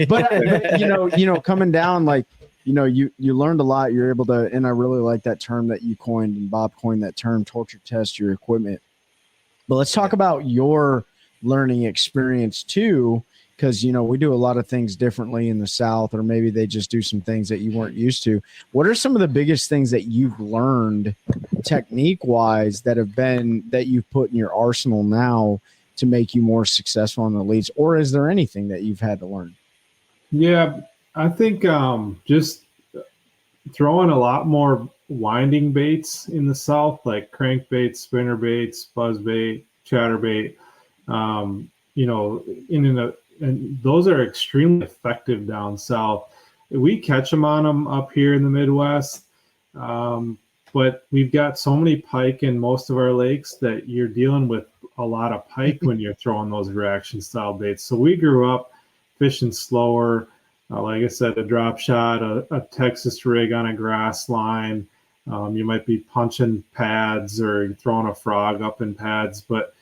E: but coming down, you learned a lot. You're able to, and I really like that term that you coined, and Bob coined that term, torture test your equipment. But let's talk about your learning experience too, because we do a lot of things differently in the South, or maybe they just do some things that you weren't used to. What are some of the biggest things that you've learned technique wise that you've put in your arsenal now to make you more successful on the leads? Or is there anything that you've had to learn?
F: Yeah, I think just throwing a lot more winding baits in the South, like crankbait, spinner baits, buzzbait, chatterbait, and those are extremely effective down south. We catch them on them up here in the Midwest, but we've got so many pike in most of our lakes that you're dealing with a lot of pike when you're throwing those reaction style baits. So we grew up fishing slower. Like I said, a drop shot, a Texas rig on a grass line. You might be punching pads or throwing a frog up in pads, but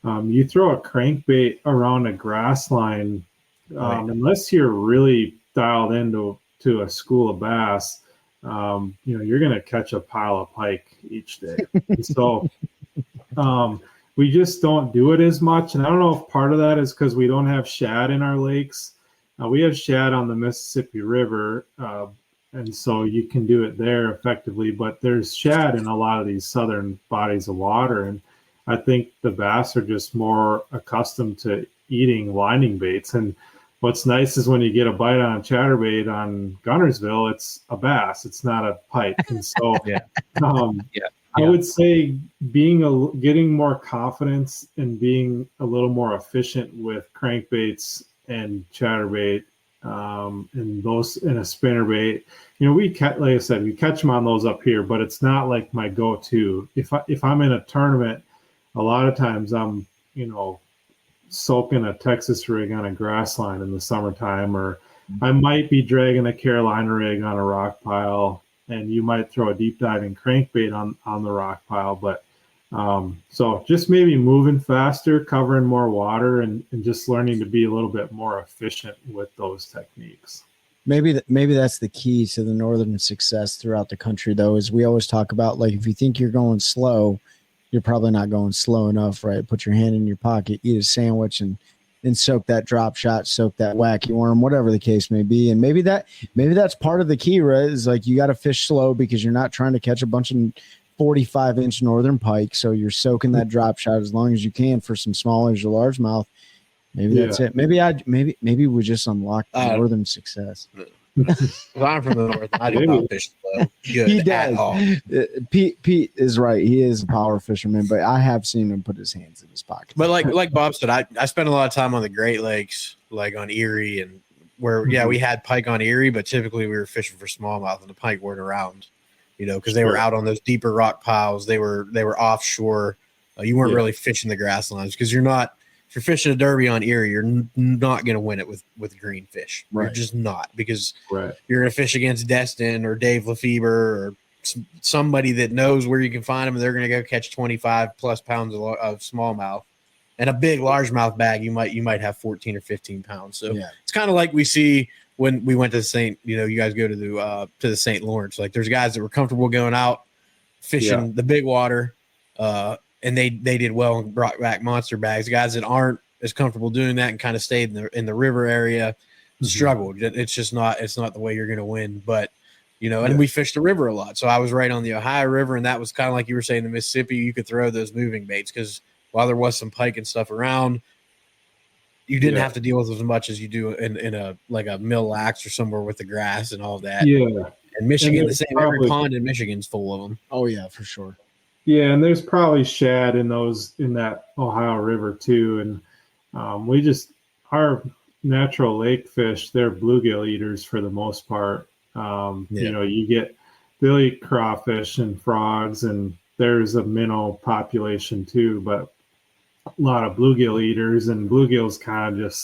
F: you throw a crankbait around a grass line, unless you're really dialed into a school of bass, you're going to catch a pile of pike each day. And so we just don't do it as much. And I don't know if part of that is because we don't have shad in our lakes. We have shad on the Mississippi River, and so you can do it there effectively. But there's shad in a lot of these southern bodies of water, and I think the bass are just more accustomed to eating winding baits. And what's nice is when you get a bite on a chatterbait on Gunnersville, it's a bass, it's not a pike. And so I would say getting more confidence and being a little more efficient with crankbaits and chatterbait and those in a spinnerbait. Like I said, we catch them on those up here, but it's not like my go-to. If I'm in a tournament, a lot of times I'm, soaking a Texas rig on a grass line in the summertime, or I might be dragging a Carolina rig on a rock pile, and you might throw a deep diving crankbait on the rock pile. But so just maybe moving faster, covering more water, and just learning to be a little bit more efficient with those techniques.
E: Maybe that's the key to the northern success throughout the country, though, is we always talk about, like, if you think you're going slow, you're probably not going slow enough, right? Put your hand in your pocket, eat a sandwich, and soak that drop shot, soak that wacky worm, whatever the case may be. And maybe that's part of the key, right? Is like you got to fish slow because you're not trying to catch a bunch of 45-inch northern pike. So you're soaking that drop shot as long as you can for some smallies or largemouth. Maybe that's it. Maybe we just unlocked northern success.
A: Well, I'm from the north. I do
F: Maybe.
A: not fish slow. Good
E: He
A: at
E: does.
A: all.
E: Pete is right. He is a power fisherman, but I have seen him put his hands in his pocket.
A: But like Bob said, I spent a lot of time on the Great Lakes, like on Erie, and where we had pike on Erie, but typically we were fishing for smallmouth, and the pike weren't around, because they were out on those deeper rock piles. They were offshore. You weren't really fishing the grass lines because you're not. If you're fishing a derby on Erie, you're not going to win it with green fish.
E: Right.
A: You're just not, because
F: Right.
A: you're going to fish against Destin or Dave Lefebvre or somebody that knows where you can find them, and they're going to go catch 25 plus pounds of smallmouth. And a big largemouth bag, you might have 14 or 15 pounds. So it's kind of like we see when we went to you guys go to the St. Lawrence. Like there's guys that were comfortable going out fishing the big water, and they did well and brought back monster bags. Guys that aren't as comfortable doing that and kind of stayed in the river area struggled. It's just not the way you're going to win. But and we fished the river a lot. So I was right on the Ohio River, and that was kind of like you were saying, the Mississippi. You could throw those moving baits because while there was some pike and stuff around, you didn't have to deal with as much as you do in a Mill Lacs or somewhere with the grass and all that.
F: Yeah.
A: And Michigan,
F: and
A: the same. Every pond in Michigan's full of them.
E: Oh yeah, for sure.
F: Yeah, and there's probably shad in that Ohio River too. And our natural lake fish, they're bluegill eaters for the most part. You get billy crawfish and frogs, and there's a minnow population too, but a lot of bluegill eaters, and bluegills kind of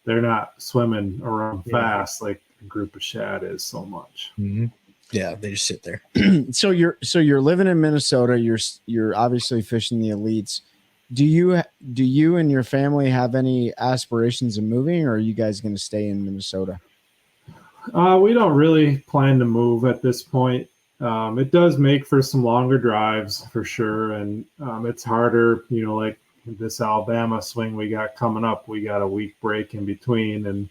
F: they're not swimming around fast like a group of shad is so much.
E: Mm-hmm.
A: Yeah, they just sit there.
E: So you're living in Minnesota. You're obviously fishing the elites. Do you and your family have any aspirations of moving, or are you guys going to stay in Minnesota?
F: We don't really plan to move at this point. It does make for some longer drives for sure, and it's harder. Like this Alabama swing we got coming up, we got a week break in between, and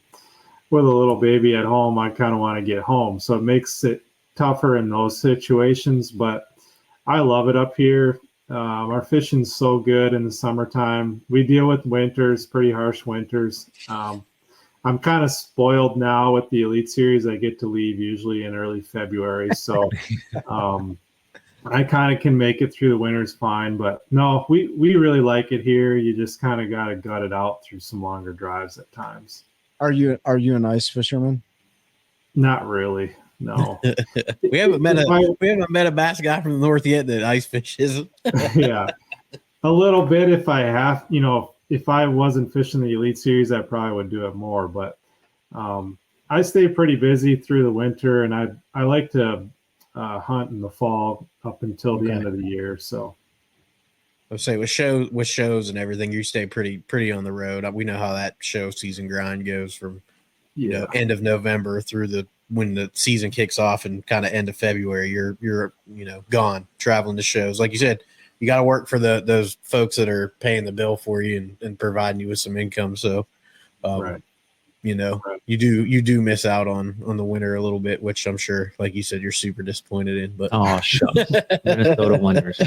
F: with a little baby at home, I kind of want to get home, so it makes it tougher in those situations. But I love it up here. Our fishing's so good in the summertime. We deal with winters, pretty harsh winters. I'm kind of spoiled now with the Elite Series. I get to leave usually in early February, so I kind of can make it through the winters fine. But no, we really like it here. You just kind of got to gut it out through some longer drives at times.
E: Are you an ice fisherman?
F: Not really. No.
A: we haven't met a bass guy from the north yet that ice fishes.
F: Yeah, a little bit. If I have, if I wasn't fishing the Elite Series, I probably would do it more. But I stay pretty busy through the winter, and I like to hunt in the fall up until the end of the year. So
A: I would say with shows and everything, you stay pretty on the road. We know how that show season grind goes from end of November through when the season kicks off and kind of end of February. You're gone traveling to shows. Like you said, you got to work for those folks that are paying the bill for you and providing you with some income. So, you do miss out on the winter a little bit, which I'm sure, like you said, you're super disappointed in. But
D: shucks, Minnesota winters.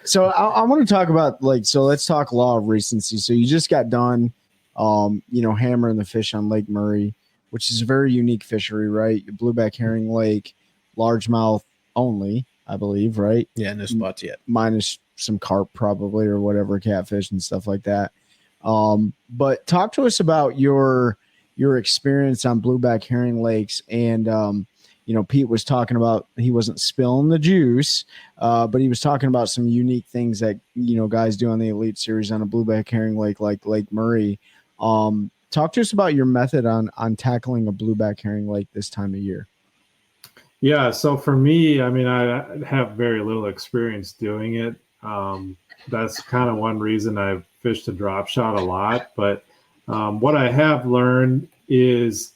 E: So I want to talk about let's talk law of recency. So you just got done, hammering the fish on Lake Murray, which is a very unique fishery, right? Blueback herring lake, largemouth only, I believe, right?
A: Yeah, no spots yet.
E: Minus some carp probably or whatever, catfish and stuff like that. But talk to us about your experience on blueback herring lakes. And, Pete was talking about, he wasn't spilling the juice, but he was talking about some unique things that, guys do on the Elite Series on a blueback herring lake like Lake Murray. Talk to us about your method on tackling a blueback herring lake this time of year.
F: Yeah, so for me, I have very little experience doing it. That's kind of one reason I've fished a drop shot a lot. But what I have learned is,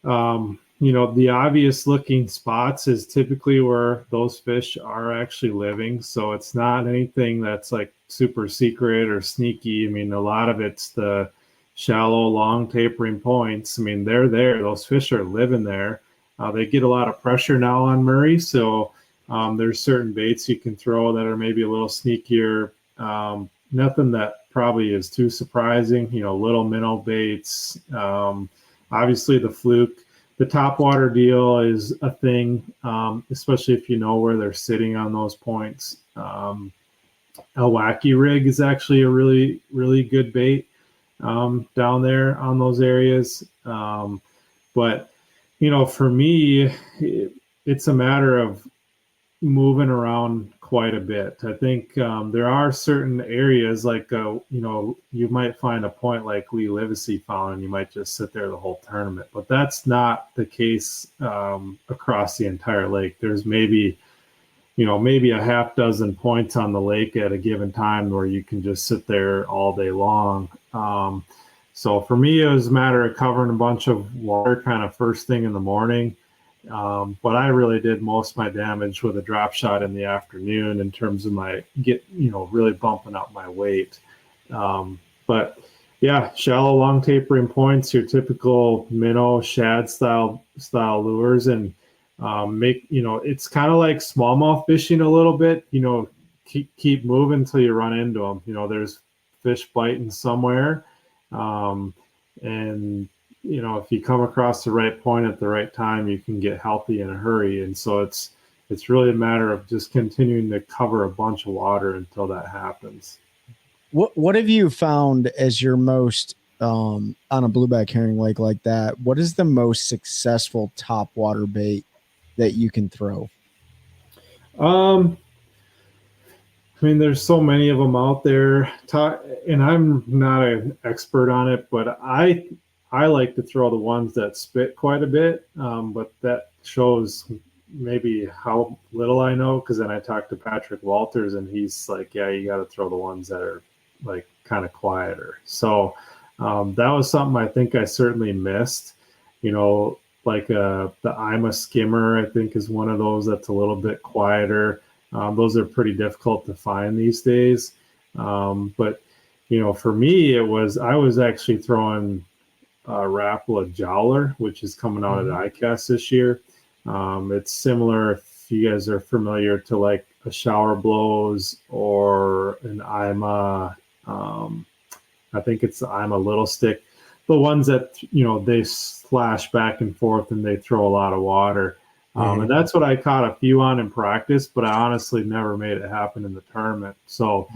F: the obvious looking spots is typically where those fish are actually living. So it's not anything that's like super secret or sneaky. A lot of it's the shallow, long tapering points. They're there. Those fish are living there. They get a lot of pressure now on Murray. So there's certain baits you can throw that are maybe a little sneakier. Nothing that probably is too surprising, little minnow baits. Obviously the fluke the top water deal is a thing, especially if you know where they're sitting on those points. A wacky rig is actually a really, really good bait down there on those areas. But, for me, it's a matter of moving around quite a bit. I think there are certain areas like, you might find a point like Lee Livesey found, and you might just sit there the whole tournament. But that's not the case across the entire lake. There's maybe a half dozen points on the lake at a given time where you can just sit there all day long. So for me, it was a matter of covering a bunch of water kind of first thing in the morning. But I really did most of my damage with a drop shot in the afternoon in terms of my really bumping up my weight. But yeah, shallow, long tapering points, your typical minnow, shad style lures, and it's kind of like smallmouth fishing a little bit. Keep moving until you run into them. There's fish biting somewhere, and if you come across the right point at the right time, you can get healthy in a hurry. And so it's really a matter of just continuing to cover a bunch of water until that happens.
E: What have you found as your most on a blueback herring lake like that? What is the most successful top water bait that you can throw?
F: There's so many of them out there, and I'm not an expert on it, but I like to throw the ones that spit quite a bit, but that shows maybe how little I know, because then I talked to Patrick Walters, and he's like, yeah, you got to throw the ones that are like kind of quieter. So that was something I think I certainly missed. Like the I'm a skimmer, I think, is one of those that's a little bit quieter. Those are pretty difficult to find these days. But for me, I was actually throwing Rapala Jowler, which is coming out at ICAST this year. It's similar, if you guys are familiar, to like a Shower Blows or an IMA. I think it's the IMA Little Stick. The ones that, they slash back and forth and they throw a lot of water. And that's what I caught a few on in practice, but I honestly never made it happen in the tournament. So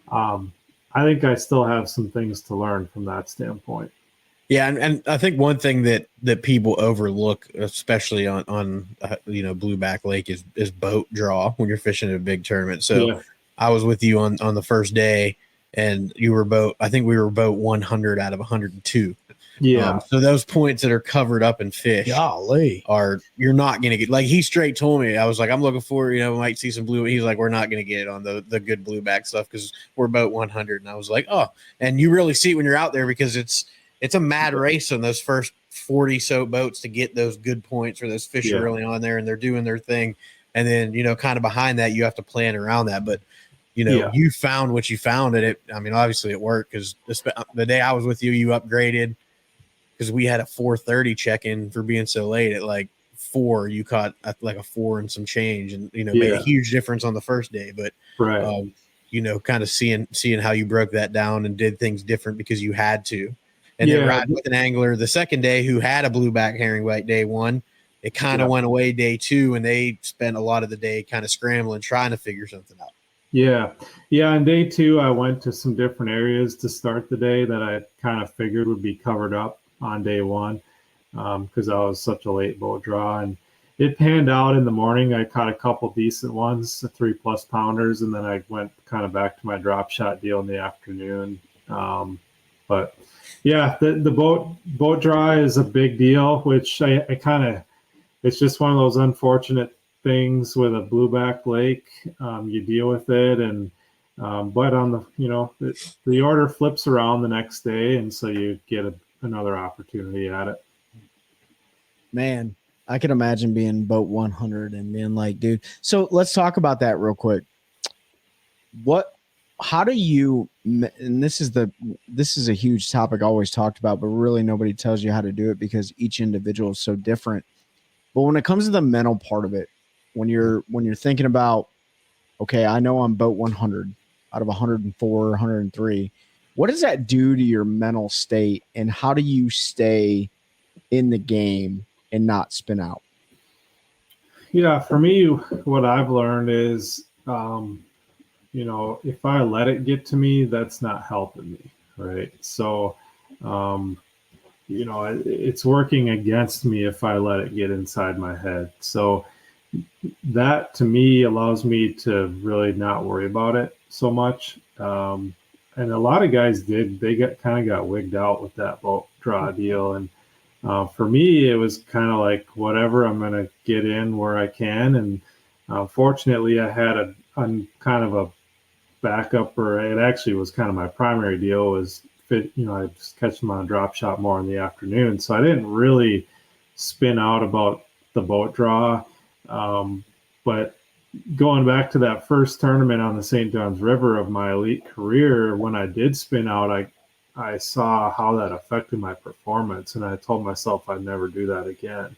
F: I think I still have some things to learn from that standpoint.
A: Yeah, and I think one thing that people overlook, especially on Blueback Lake, is boat draw when you're fishing a big tournament. So yeah. I was with you on the first day, and you were I think we were boat 100 out of 102.
F: Yeah.
A: So those points that are covered up in fish, you're not going to get. Like he straight told me, I was like, I'm looking for, we might see some blue. He's like, we're not going to get it on the good blueback stuff because we're boat 100. And I was like, oh, and you really see it when you're out there because it's a mad race on those first 40 so boats to get those good points where those fish are really on there and they're doing their thing. And then, kind of behind that, you have to plan around that. But, you found what you found, and it, obviously it worked because the day I was with you, you upgraded because we had a 4:30 check-in for being so late. At like 4, you caught like a 4 and some change, and, made a huge difference on the first day. But,
F: right.
A: Kind of seeing how you broke that down and did things different because you had to. And then riding with an angler the second day who had a blueback herring bite day 1, it kind of went away day 2, and they spent a lot of the day kind of scrambling, trying to figure something out.
F: Yeah. On day 2, I went to some different areas to start the day that I kind of figured would be covered up on day 1 because I was such a late boat draw. And it panned out in the morning. I caught a couple decent ones, 3+ pounders, and then I went kind of back to my drop shot deal in the afternoon. But yeah, the boat draw is a big deal, which I kind of, it's just one of those unfortunate things with a blueback lake. You deal with it, and but on the order flips around the next day, and so you get another opportunity at it.
E: Man, I can imagine being boat 100 and being like, dude. So let's talk about that real quick. How do you, and this is a huge topic always talked about, but really nobody tells you how to do it because each individual is so different. But when it comes to the mental part of it, when you're thinking about, okay, I know I'm boat 100 out of 104, 103, what does that do to your mental state, and how do you stay in the game and not spin out?
F: Yeah, for me, what I've learned is, if I let it get to me, that's not helping me, right? So, it's working against me if I let it get inside my head. So that to me allows me to really not worry about it so much. And a lot of guys they got wigged out with that boat draw deal. And for me, it was kind of like, whatever, I'm going to get in where I can. And fortunately, I had a kind of a backup, or it actually was kind of my primary deal was I just catch them on a drop shot more in the afternoon. So I didn't really spin out about the boat draw. But going back to that first tournament on the St. Johns River of my elite career, when I did spin out, I saw how that affected my performance, and I told myself I'd never do that again.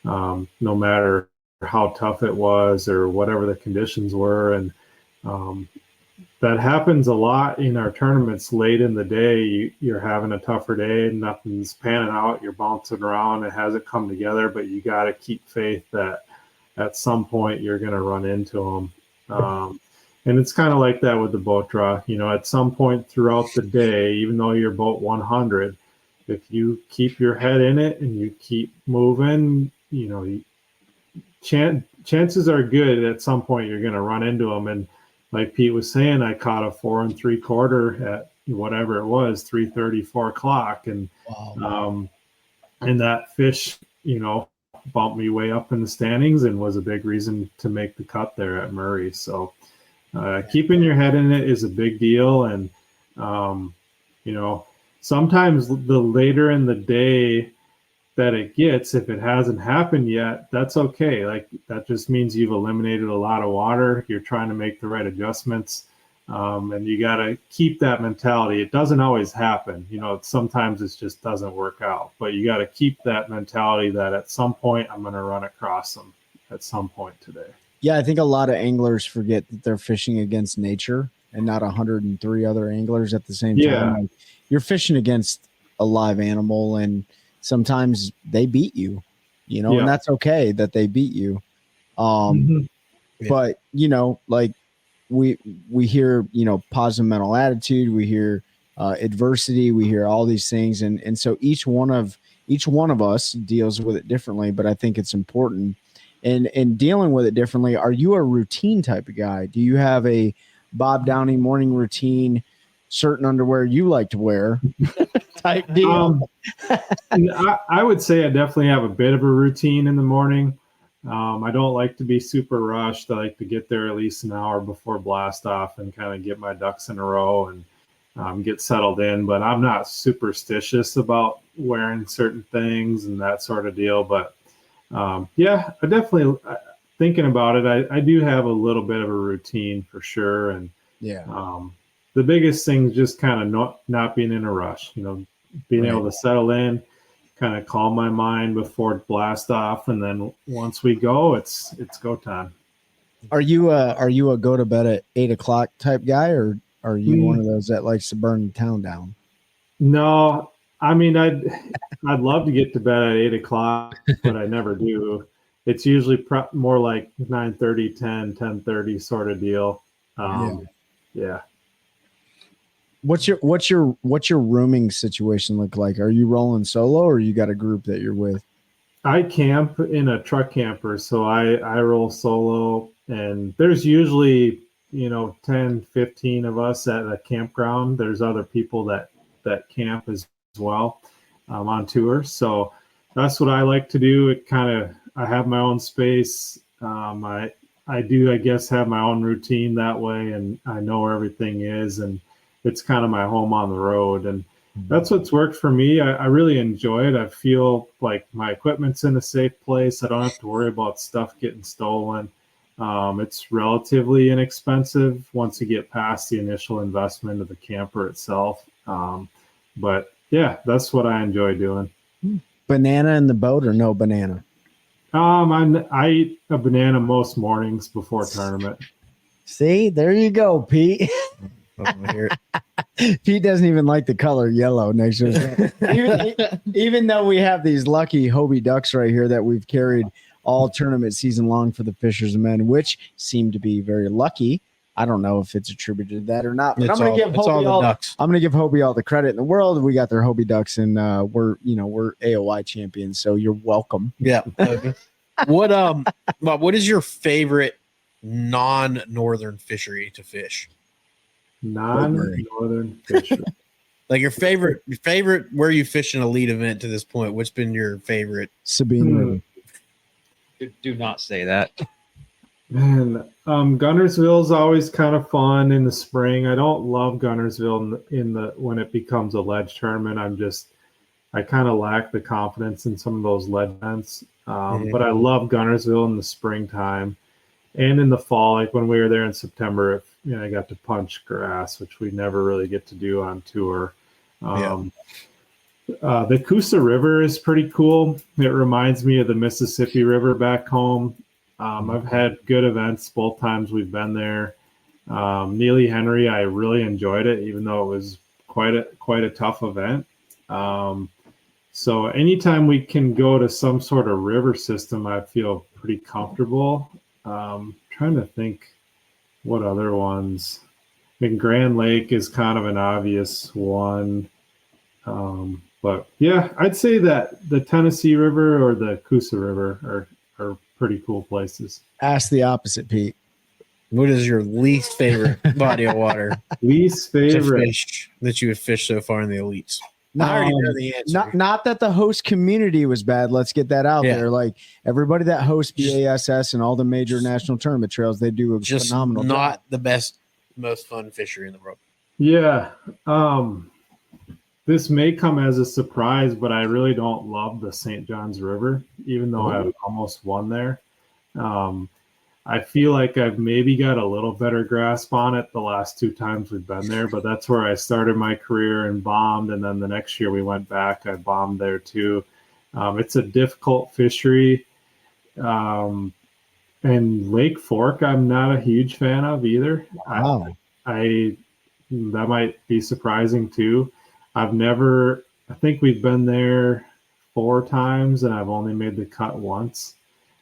F: No matter how tough it was or whatever the conditions were. And that happens a lot in our tournaments late in the day. You're having a tougher day, nothing's panning out, you're bouncing around, it hasn't come together, but you got to keep faith that at some point you're going to run into them. And it's kind of like that with the boat draw. At some point throughout the day, even though you're boat 100, if you keep your head in it and you keep moving, chances are good at some point you're going to run into them. And like Pete was saying, I caught a 4 3/4 at whatever it was, 3:30, 4 o'clock. And,
E: Wow.
F: And that fish, bumped me way up in the standings and was a big reason to make the cut there at Murray. So keeping your head in it is a big deal. And, sometimes the later in the day that it gets, if it hasn't happened yet, that's okay. Like, that just means you've eliminated a lot of water. You're trying to make the right adjustments. And you got to keep that mentality. It doesn't always happen. Sometimes it just doesn't work out, but you got to keep that mentality that at some point I'm going to run across them at some point today.
E: Yeah, I think a lot of anglers forget that they're fishing against nature and not 103 other anglers at the same time. Like, you're fishing against a live animal, and sometimes they beat you, and that's okay that they beat you. But, like we hear, positive mental attitude, we hear adversity, we hear all these things. And so each one of us deals with it differently, but I think it's important. And dealing with it differently, are you a routine type of guy? Do you have a Bob Downey morning routine, certain underwear you like to wear type deal?
F: I would say I definitely have a bit of a routine in the morning. I don't like to be super rushed. I like to get there at least an hour before blast off and kind of get my ducks in a row and get settled in. But I'm not superstitious about wearing certain things and that sort of deal. But I definitely, thinking about it, I do have a little bit of a routine for sure. And the biggest thing is just kind of not being in a rush, being able to settle in, kind of calm my mind before blast off, and then once we go, it's go time.
E: Are you a go to bed at 8 o'clock type guy, or are you one of those that likes to burn the town down?
F: No, I mean, I'd love to get to bed at 8 o'clock, but I never do. It's usually more like 9:30, 10:30 sort of deal. Yeah.
E: What's your rooming situation look like? Are you rolling solo, or you got a group that you're with?
F: I camp in a truck camper, so I roll solo, and there's usually 10, 15 of us at a campground. There's other people that camp as well on tour. So that's what I like to do. I have my own space. I do, I guess, have my own routine that way, and I know where everything is, and it's kind of my home on the road. And that's what's worked for me. I really enjoy it. I feel like my equipment's in a safe place. I don't have to worry about stuff getting stolen. It's relatively inexpensive once you get past the initial investment of the camper itself. But yeah, that's what I enjoy doing.
E: Banana in the boat or no banana?
F: I eat a banana most mornings before tournament.
E: See, there you go, Pete. Pete doesn't even like the color yellow next to his even though we have these lucky Hobie ducks right here that we've carried all tournament season long for the Fishers and Men, which seem to be very lucky. I don't know if it's attributed to that or not, but I'm going to give Hobie all the credit in the world. We got their Hobie ducks, and we're AOI champions, so you're welcome.
A: Yeah. What is your favorite non-northern fishery to fish?
F: Non-northern fishery.
A: Like your favorite where you fish an elite event to this point. What's been your favorite?
E: Sabine River.
D: Do not say that.
F: Man, Gunnersville is always kind of fun in the spring. I don't love Gunnersville when it becomes a ledge tournament. I kind of lack the confidence in some of those ledge events. But I love Gunnersville in the springtime and in the fall. Like when we were there in September, I got to punch grass, which we never really get to do on tour. The Coosa River is pretty cool. It reminds me of the Mississippi River back home. I've had good events both times we've been there. Neely Henry, I really enjoyed it, even though it was quite a tough event. So anytime we can go to some sort of river system, I feel pretty comfortable. Trying to think what other ones. I mean, Grand Lake is kind of an obvious one. But yeah, I'd say that the Tennessee River or the Coosa River are pretty cool places.
E: Ask the opposite, Pete.
A: What is your least favorite body of water?
F: Least favorite
A: fish that you have fished so far in the elites? I already know the answer.
E: Not that the host community was bad. Let's get that out there. Like everybody that hosts BASS and all the major national tournament trails, they do a phenomenal job.
A: Not the best, most fun fishery in the world.
F: Yeah. This may come as a surprise, but I really don't love the St. Johns River, even though I've almost won there. I feel like I've maybe got a little better grasp on it the last 2 times we've been there, but that's where I started my career and bombed. And then the next year we went back, I bombed there too. It's a difficult fishery. And Lake Fork, I'm not a huge fan of either.
E: Wow.
F: That might be surprising too. I think we've been there 4 times and I've only made the cut once.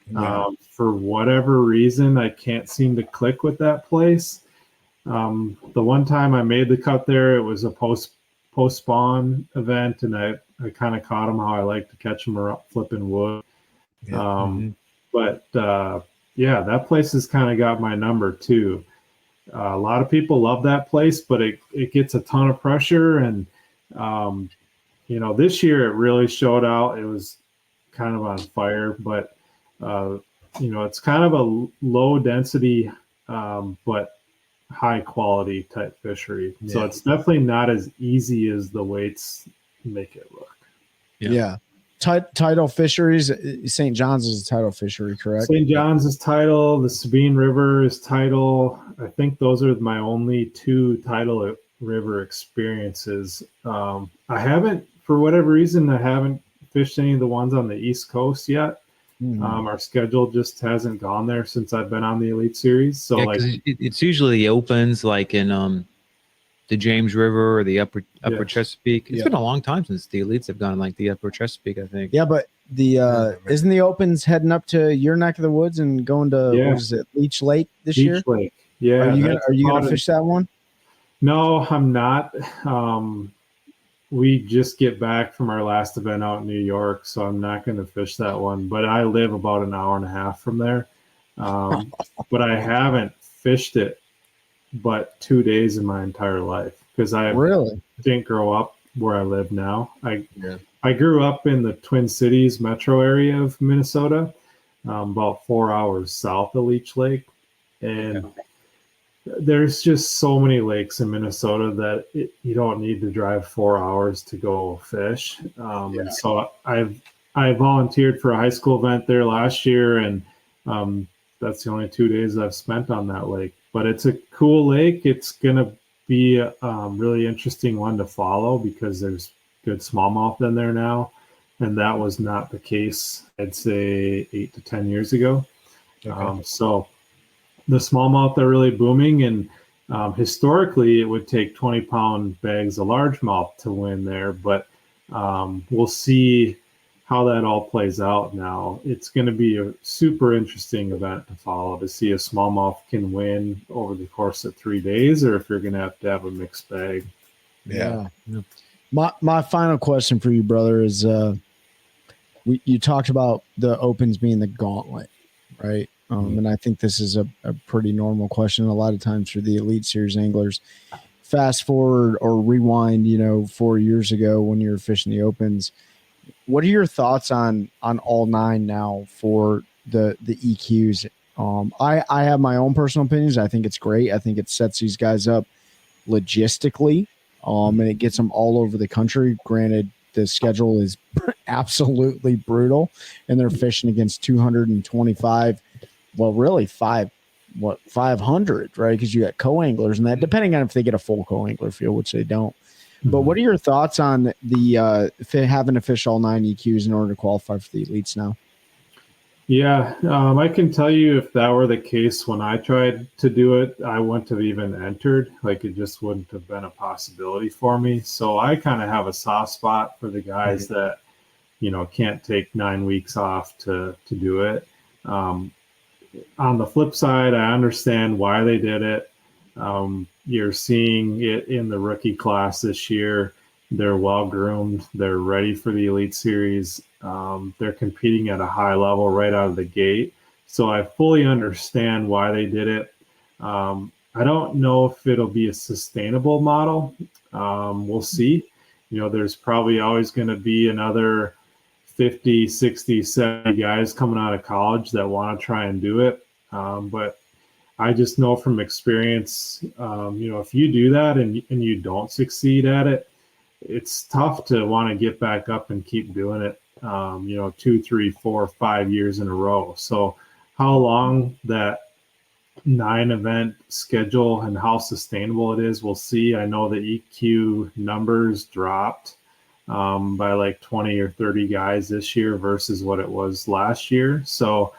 F: Yeah. For whatever reason, I can't seem to click with that place. The one time I made the cut there, it was a post-spawn event, and I kind of caught them how I like to catch them around flipping wood. Yeah. But that place has kind of got my number too. A lot of people love that place, but it gets a ton of pressure. And, this year it really showed out. It was kind of on fire, but it's kind of a low density, but high quality type fishery. Yeah. So it's definitely not as easy as the weights make it look.
E: Yeah. Tidal fisheries. St. John's is a tidal fishery, correct?
F: St. John's is tidal. The Sabine River is tidal. I think those are my only 2 tidal river experiences. I haven't, for whatever reason, I haven't fished any of the ones on the East Coast yet. Our schedule just hasn't gone there since I've been on the Elite Series. So
D: it's usually the opens like in the James River or the upper Chesapeake. It's been a long time since the Elites have gone like the upper Chesapeake, I think.
E: Yeah, but the isn't the opens heading up to your neck of the woods and going to what is it, Leech Lake this year?
F: Leech Lake. Yeah.
E: Are you gonna fish that one?
F: No, I'm not. We just get back from our last event out in New York, so I'm not going to fish that one. But I live about an hour and a half from there. But I haven't fished it but 2 days in my entire life because I really didn't grow up where I live now. I grew up in the Twin Cities metro area of Minnesota, about 4 hours south of Leech Lake. And there's just so many lakes in Minnesota that you don't need to drive 4 hours to go fish. And so I volunteered for a high school event there last year, and that's the only 2 days I've spent on that lake. But it's a cool lake. It's going to be a really interesting one to follow because there's good smallmouth in there now. And that was not the case, I'd say 8 to 10 years ago. So the smallmouth are really booming, and Historically, it would take 20-pound bags of largemouth to win there, but we'll see how that all plays out now. It's going to be a super interesting event to follow to see if smallmouth can win over the course of 3 days, or if you're going to have a mixed bag.
A: Yeah.
E: My final question for you, brother, is you talked about the opens being the gauntlet, right? And I think this is a pretty normal question a lot of times for the Elite Series anglers. Fast forward or rewind, 4 years ago when you were fishing the opens. What are your thoughts on all 9 now for the EQs? I have my own personal opinions. I think it's great. I think it sets these guys up logistically, and it gets them all over the country. Granted, the schedule is absolutely brutal, and they're fishing against 225. Well, really 500, right? Because you got co-anglers and that, depending on if they get a full co-angler field, which they don't. But what are your thoughts on the having to fish all 9 EQs in order to qualify for the elites now?
F: Yeah, I can tell you if that were the case when I tried to do it, I wouldn't have even entered. Like, it just wouldn't have been a possibility for me. So I kind of have a soft spot for the guys that, can't take 9 weeks off to do it. On the flip side, I understand why they did it. You're seeing it in the rookie class this year. They're well groomed. They're ready for the Elite Series. They're competing at a high level right out of the gate. So I fully understand why they did it. I don't know if it'll be a sustainable model. We'll see. There's probably always going to be another 50, 60, 70 guys coming out of college that want to try and do it. But I just know from experience, if you do that and you don't succeed at it, it's tough to want to get back up and keep doing it, 2, 3, 4, 5 years in a row. So how long that 9 event schedule and how sustainable it is, we'll see. I know the EQ numbers dropped by like 20 or 30 guys this year versus what it was last year. So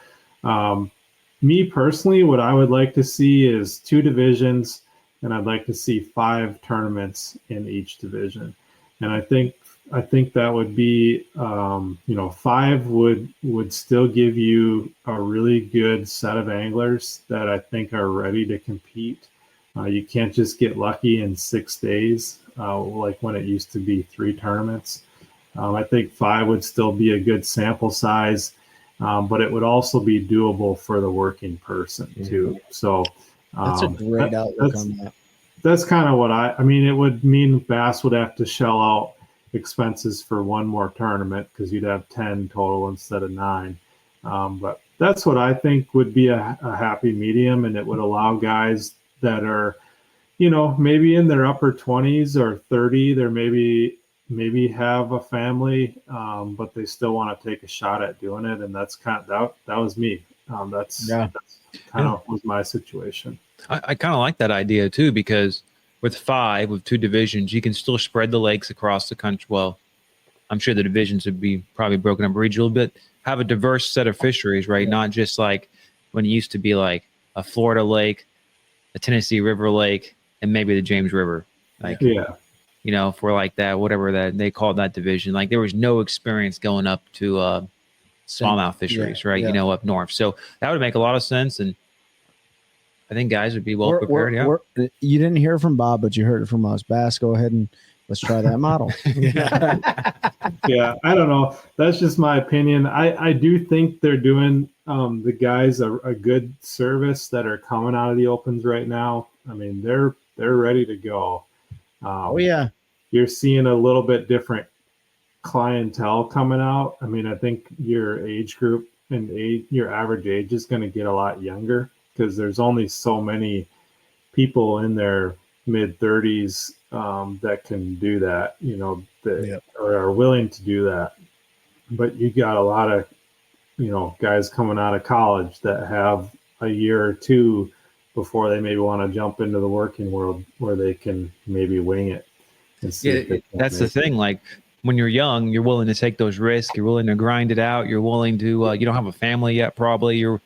F: me personally, what I would like to see is 2 divisions, and I'd like to see 5 tournaments in each division. And I think that would be, 5 would still give you a really good set of anglers that I think are ready to compete. You can't just get lucky in 6 days, like when it used to be 3 tournaments. I think 5 would still be a good sample size. But it would also be doable for the working person too. So
E: that's a great outlook on that.
F: That's kind of what I mean. It would mean Bass would have to shell out expenses for 1 more tournament because you'd have 10 total instead of 9. But that's what I think would be a happy medium, and it would allow guys that are, maybe in their upper 20s or 30, they're maybe have a family, but they still want to take a shot at doing it. And that's that was me. That's kind of was my situation.
D: I kind of like that idea too, because with 5, with 2 divisions, you can still spread the lakes across the country. Well, I'm sure the divisions would be probably broken up regional, but have a diverse set of fisheries, right? Not just like when it used to be like a Florida lake, a Tennessee River lake, and maybe the James River. For like that, whatever that they called that division, like there was no experience going up to smallmouth fisheries, right?
E: Yeah.
D: Up north. So that would make a lot of sense, and I think guys would be well prepared.
E: You didn't hear from Bob, but you heard it from us. Bass, go ahead and let's try that model.
F: Yeah, I don't know. That's just my opinion. I do think they're doing the guys a good service that are coming out of the opens right now. I mean, they're ready to go. You're seeing a little bit different clientele coming out. I mean, I think your age group and your average age is going to get a lot younger because there's only so many people in their mid 30s that can do that, or are willing to do that. But you got a lot of, guys coming out of college that have a year or 2 before they maybe want to jump into the working world where they can maybe wing it. And see
D: that's the thing. Like when you're young, you're willing to take those risks. You're willing to grind it out. You're willing to, you don't have a family yet, probably. And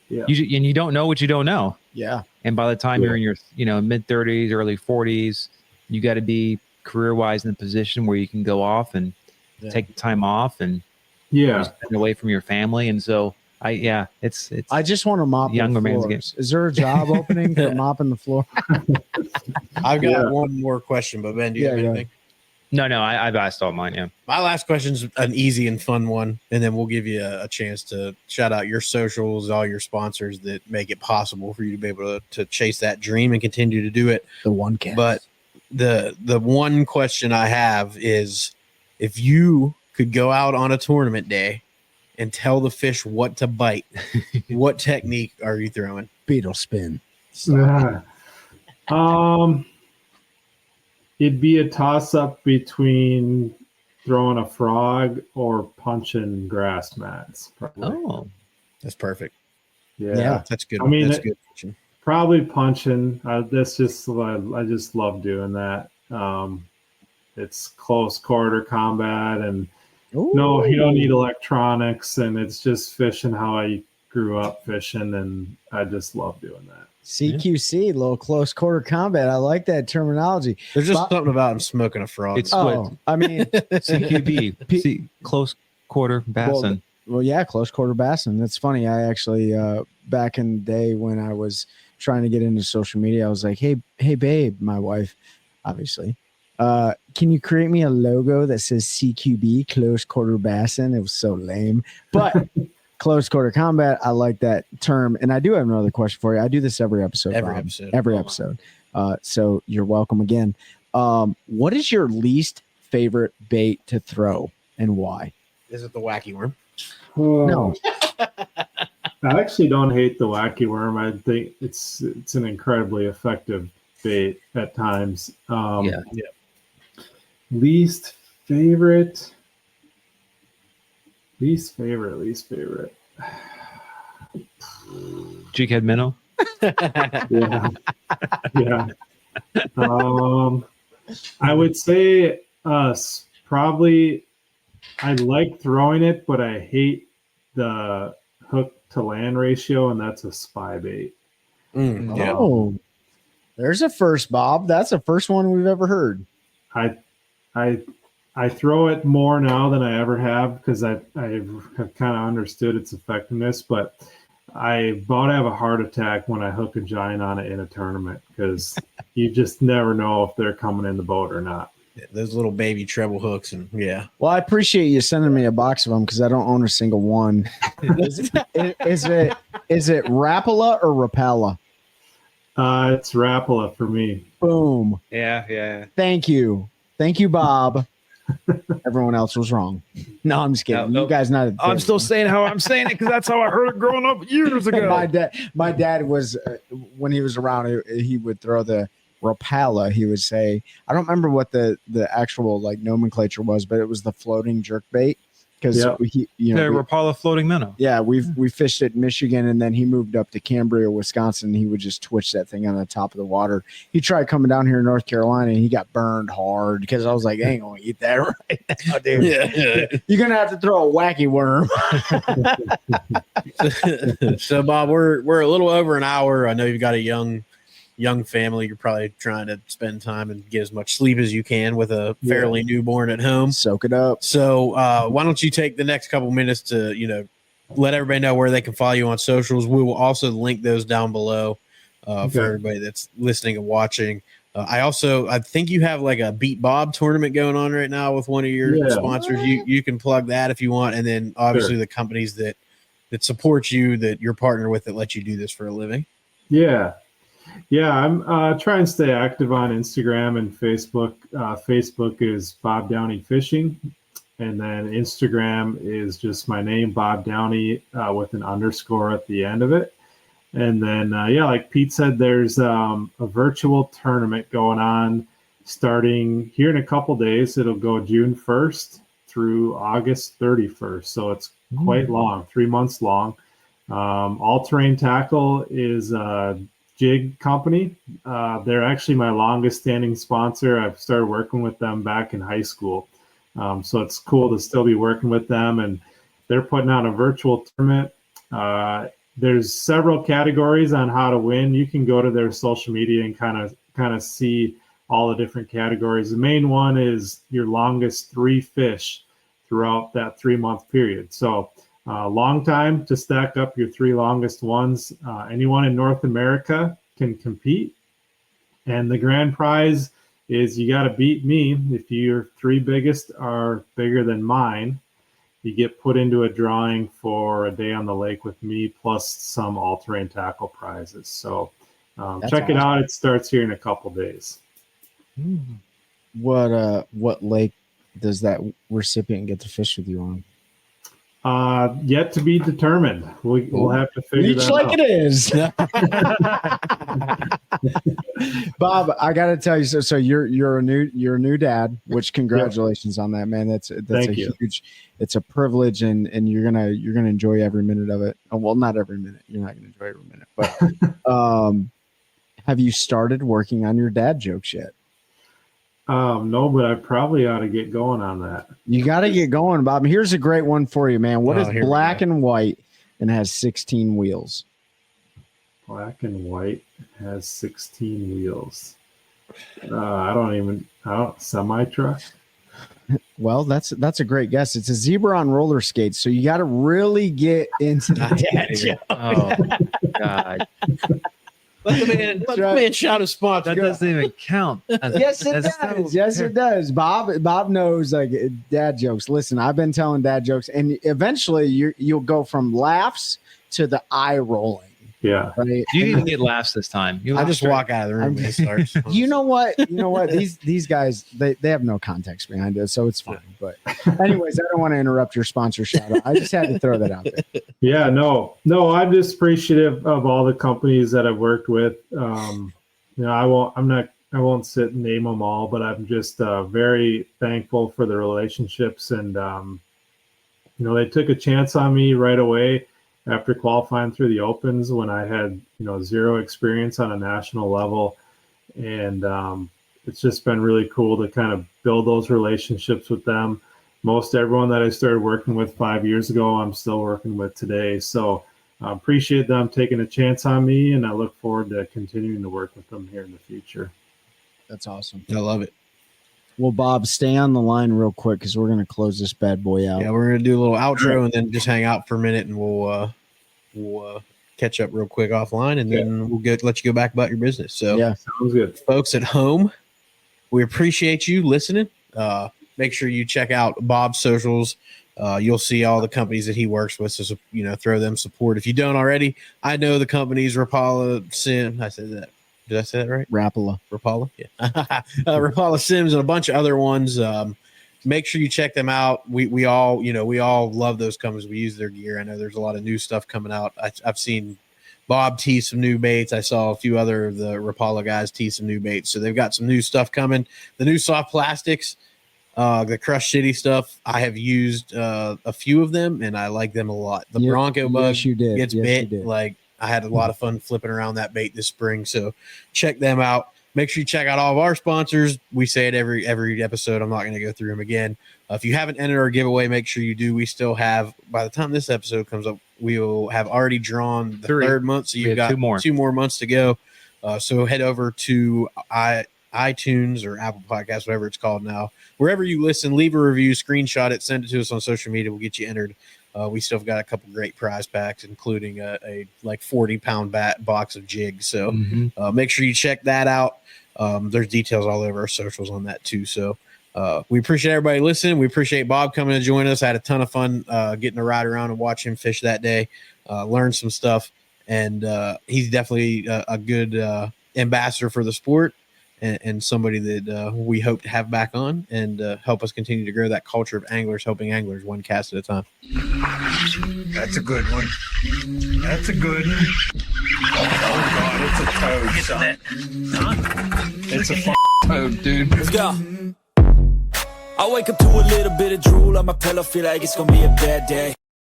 D: you don't know what you don't know.
E: Yeah.
D: And by the time you're in your, mid 30s, early 40s, you got to be career wise in a position where you can go off and take the time off and spend away from your family. And so it's
E: I just want to mop
D: younger
E: the
D: man's
E: floors. Is there a job opening for mopping the floor?
A: I've got one more question, but Ben, do you have anything?
D: No, I've asked all mine. Yeah.
A: My last question is an easy and fun one, and then we'll give you a chance to shout out your socials, all your sponsors that make it possible for you to be able to chase that dream and continue to do it.
E: The OneCast.
A: But the one question I have is, if you could go out on a tournament day and tell the fish what to bite, what technique are you throwing?
E: Beetle spin.
F: It'd be a toss-up between throwing a frog or punching grass mats. Probably.
D: Oh,
A: that's perfect.
F: Yeah,
A: that's good.
F: I mean,
A: that's good.
F: Probably punching. That's just I just love doing that. It's close quarter combat, and no, you don't need electronics, and it's just fishing how I grew up fishing, and I just love doing that.
E: CQC, little close quarter combat. I like that terminology.
A: There's just something about him smoking a frog.
D: It's
E: I mean,
D: CQB, close quarter bassin.
E: Well, yeah, close quarter bassin. That's funny. I actually, back in the day when I was trying to get into social media, I was like, hey, babe, my wife, obviously, can you create me a logo that says CQB, close quarter bassin? It was so lame, but close quarter combat, I like that term. And I do have another question for you. I do this every episode. Every episode. So you're welcome again. What is your least favorite bait to throw and why?
A: Is it the wacky worm?
E: No.
F: I actually don't hate the wacky worm. I think it's an incredibly effective bait at times. Least favorite.
D: Jighead minnow.
F: Yeah. I would say probably I like throwing it, but I hate the hook to land ratio, and that's a spy bait.
E: Oh, there's a first, Bob. That's the first one we've ever heard.
F: I throw it more now than I ever have because I have kind of understood its effectiveness, but I about have a heart attack when I hook a giant on it in a tournament because you just never know if they're coming in the boat or not.
A: Yeah, those little baby treble hooks, and
E: Well, I appreciate you sending me a box of them because I don't own a single one. Is it Rapala or Rapala?
F: It's Rapala for me.
E: Boom.
D: Yeah.
E: Thank you, Bob. Everyone else was wrong. No, I'm just kidding. You guys not.
D: I'm still saying how I'm saying it because that's how I heard it growing up years ago.
E: My dad was when he was around, he would throw the Rapala. He would say, I don't remember what the actual nomenclature was, but it was the floating jerk bait. Because
D: Rapala floating minnow.
E: Yeah, we fished it in Michigan, and then he moved up to Cambria, Wisconsin. He would just twitch that thing on the top of the water. He tried coming down here in North Carolina, and he got burned hard because I was like, I ain't gonna eat that right now, dude. Yeah. You're gonna have to throw a wacky worm.
A: So, Bob, we're a little over an hour. I know you've got a young family. You're probably trying to spend time and get as much sleep as you can with a fairly newborn at home.
E: Soak it up.
A: So why don't you take the next couple minutes to, let everybody know where they can follow you on socials. We will also link those down below for everybody that's listening and watching. I think you have like a Beat Bob tournament going on right now with one of your sponsors. You can plug that if you want. And then obviously the companies that support you, that you're partnered with, that let you do this for a living.
F: Yeah, I'm trying to stay active on Instagram and Facebook. Facebook is Bob Downey Fishing, and then Instagram is just my name, Bob Downey, with an underscore at the end of it. And then, like Pete said, there's a virtual tournament going on starting here in a couple days. It'll go June 1st through August 31st, so it's quite long, 3 months long. All Terrain Tackle is jig company. They're actually my longest standing sponsor. I've started working with them back in high school. So it's cool to still be working with them, and they're putting out a virtual tournament there's several categories on how to win. You can go to their social media and kind of see all the different categories. The main one is your longest 3 fish throughout that 3-month period. So long time to stack up your 3 longest ones. Anyone in North America can compete. And the grand prize is you got to beat me. If your 3 biggest are bigger than mine, you get put into a drawing for a day on the lake with me, plus some all-terrain tackle prizes. So check it out. It starts here in a couple days.
E: What lake does that recipient get to fish with you on?
F: Yet to be determined. We'll have to figure that
E: like
F: out.
E: It is. Bob, I got to tell you, so you're a new dad, which congratulations on that, man. That's
F: Thank you.
E: huge. It's a privilege, and you're gonna enjoy every minute of it. Oh, well, not every minute. You're not gonna enjoy every minute, but have you started working on your dad jokes yet?
F: No, but I probably ought to get going on that.
E: You got to get going, Bob. Here's a great one for you, man. What is
A: here we
E: black
A: go.
E: and white and has 16 wheels?
F: Black and white has 16 wheels. Semi truck.
E: Well, that's a great guess. It's a zebra on roller skates. So you got to really get into the dad joke.
D: Oh God,
A: Let the man shout a sponsor.
D: that doesn't even count.
E: Yes, it does. Yes, it does. Bob knows like dad jokes. Listen, I've been telling dad jokes, and eventually you'll go from laughs to the eye rolling.
F: Yeah.
E: Right?
D: You didn't even get laughs this time. You
A: I just walk out of the room when it starts.
E: You know what? These guys they have no context behind it, so it's fine. But anyways, I don't want to interrupt your sponsor shout out. I just had to throw that out there.
F: Yeah, no, I'm just appreciative of all the companies that I've worked with. I won't sit and name them all, but I'm just very thankful for the relationships, and they took a chance on me right away after qualifying through the opens when I had, zero experience on a national level. And it's just been really cool to kind of build those relationships with them. Most everyone that I started working with 5 years ago, I'm still working with today. So I appreciate them taking a chance on me, and I look forward to continuing to work with them here in the future.
E: That's awesome.
A: I love it.
E: Well, Bob, stay on the line real quick because we're going to close this bad boy out.
A: Yeah, we're gonna do a little outro and then just hang out for a minute, and we'll catch up real quick offline, and then we'll let you go back about your business. So,
E: Yeah.
F: Sounds good.
A: folks at home, we appreciate you listening. Make sure you check out Bob's socials. You'll see all the companies that he works with, so throw them support. If you don't already, I know the companies Rapala, Sim. I said that. Did I say that right?
E: Rapala.
A: Rapala, yeah. Rapala Sims and a bunch of other ones. Make sure you check them out. We all love those companies. We use their gear. I know there's a lot of new stuff coming out. I've seen Bob tease some new baits. I saw a few other of the Rapala guys tease some new baits. So they've got some new stuff coming. The new soft plastics, the Crush City stuff. I have used a few of them, and I like them a lot. The Bronco bug
E: yes, you did.
A: gets
E: Yes,
A: bit.
E: you did.
A: Like, I had a lot of fun flipping around that bait this spring. So check them out. Make sure you check out all of our sponsors. We say it every episode. I'm not going to go through them again. If you haven't entered our giveaway, make sure you do. We still have, by the time this episode comes up, we will have already drawn the 3rd month. So you've got 2 more months to go. So head over to iTunes or Apple Podcasts, whatever it's called now. Wherever you listen, leave a review, screenshot it, send it to us on social media. We'll get you entered. We still got a couple great prize packs, including a 40-pound box of jigs. So make sure you check that out. There's details all over our socials on that too. So we appreciate everybody listening. We appreciate Bob coming to join us. I had a ton of fun getting to ride around and watch him fish that day, learn some stuff. And he's definitely a good ambassador for the sport, and somebody that we hope to have back on and help us continue to grow that culture of anglers helping anglers one cast at a time.
B: That's a good one. That's a good one. Oh, God, it's a toad, son. It's a toad, dude.
C: Let's go. I wake up to a little bit of drool on my pillow, feel like it's gonna be a bad day.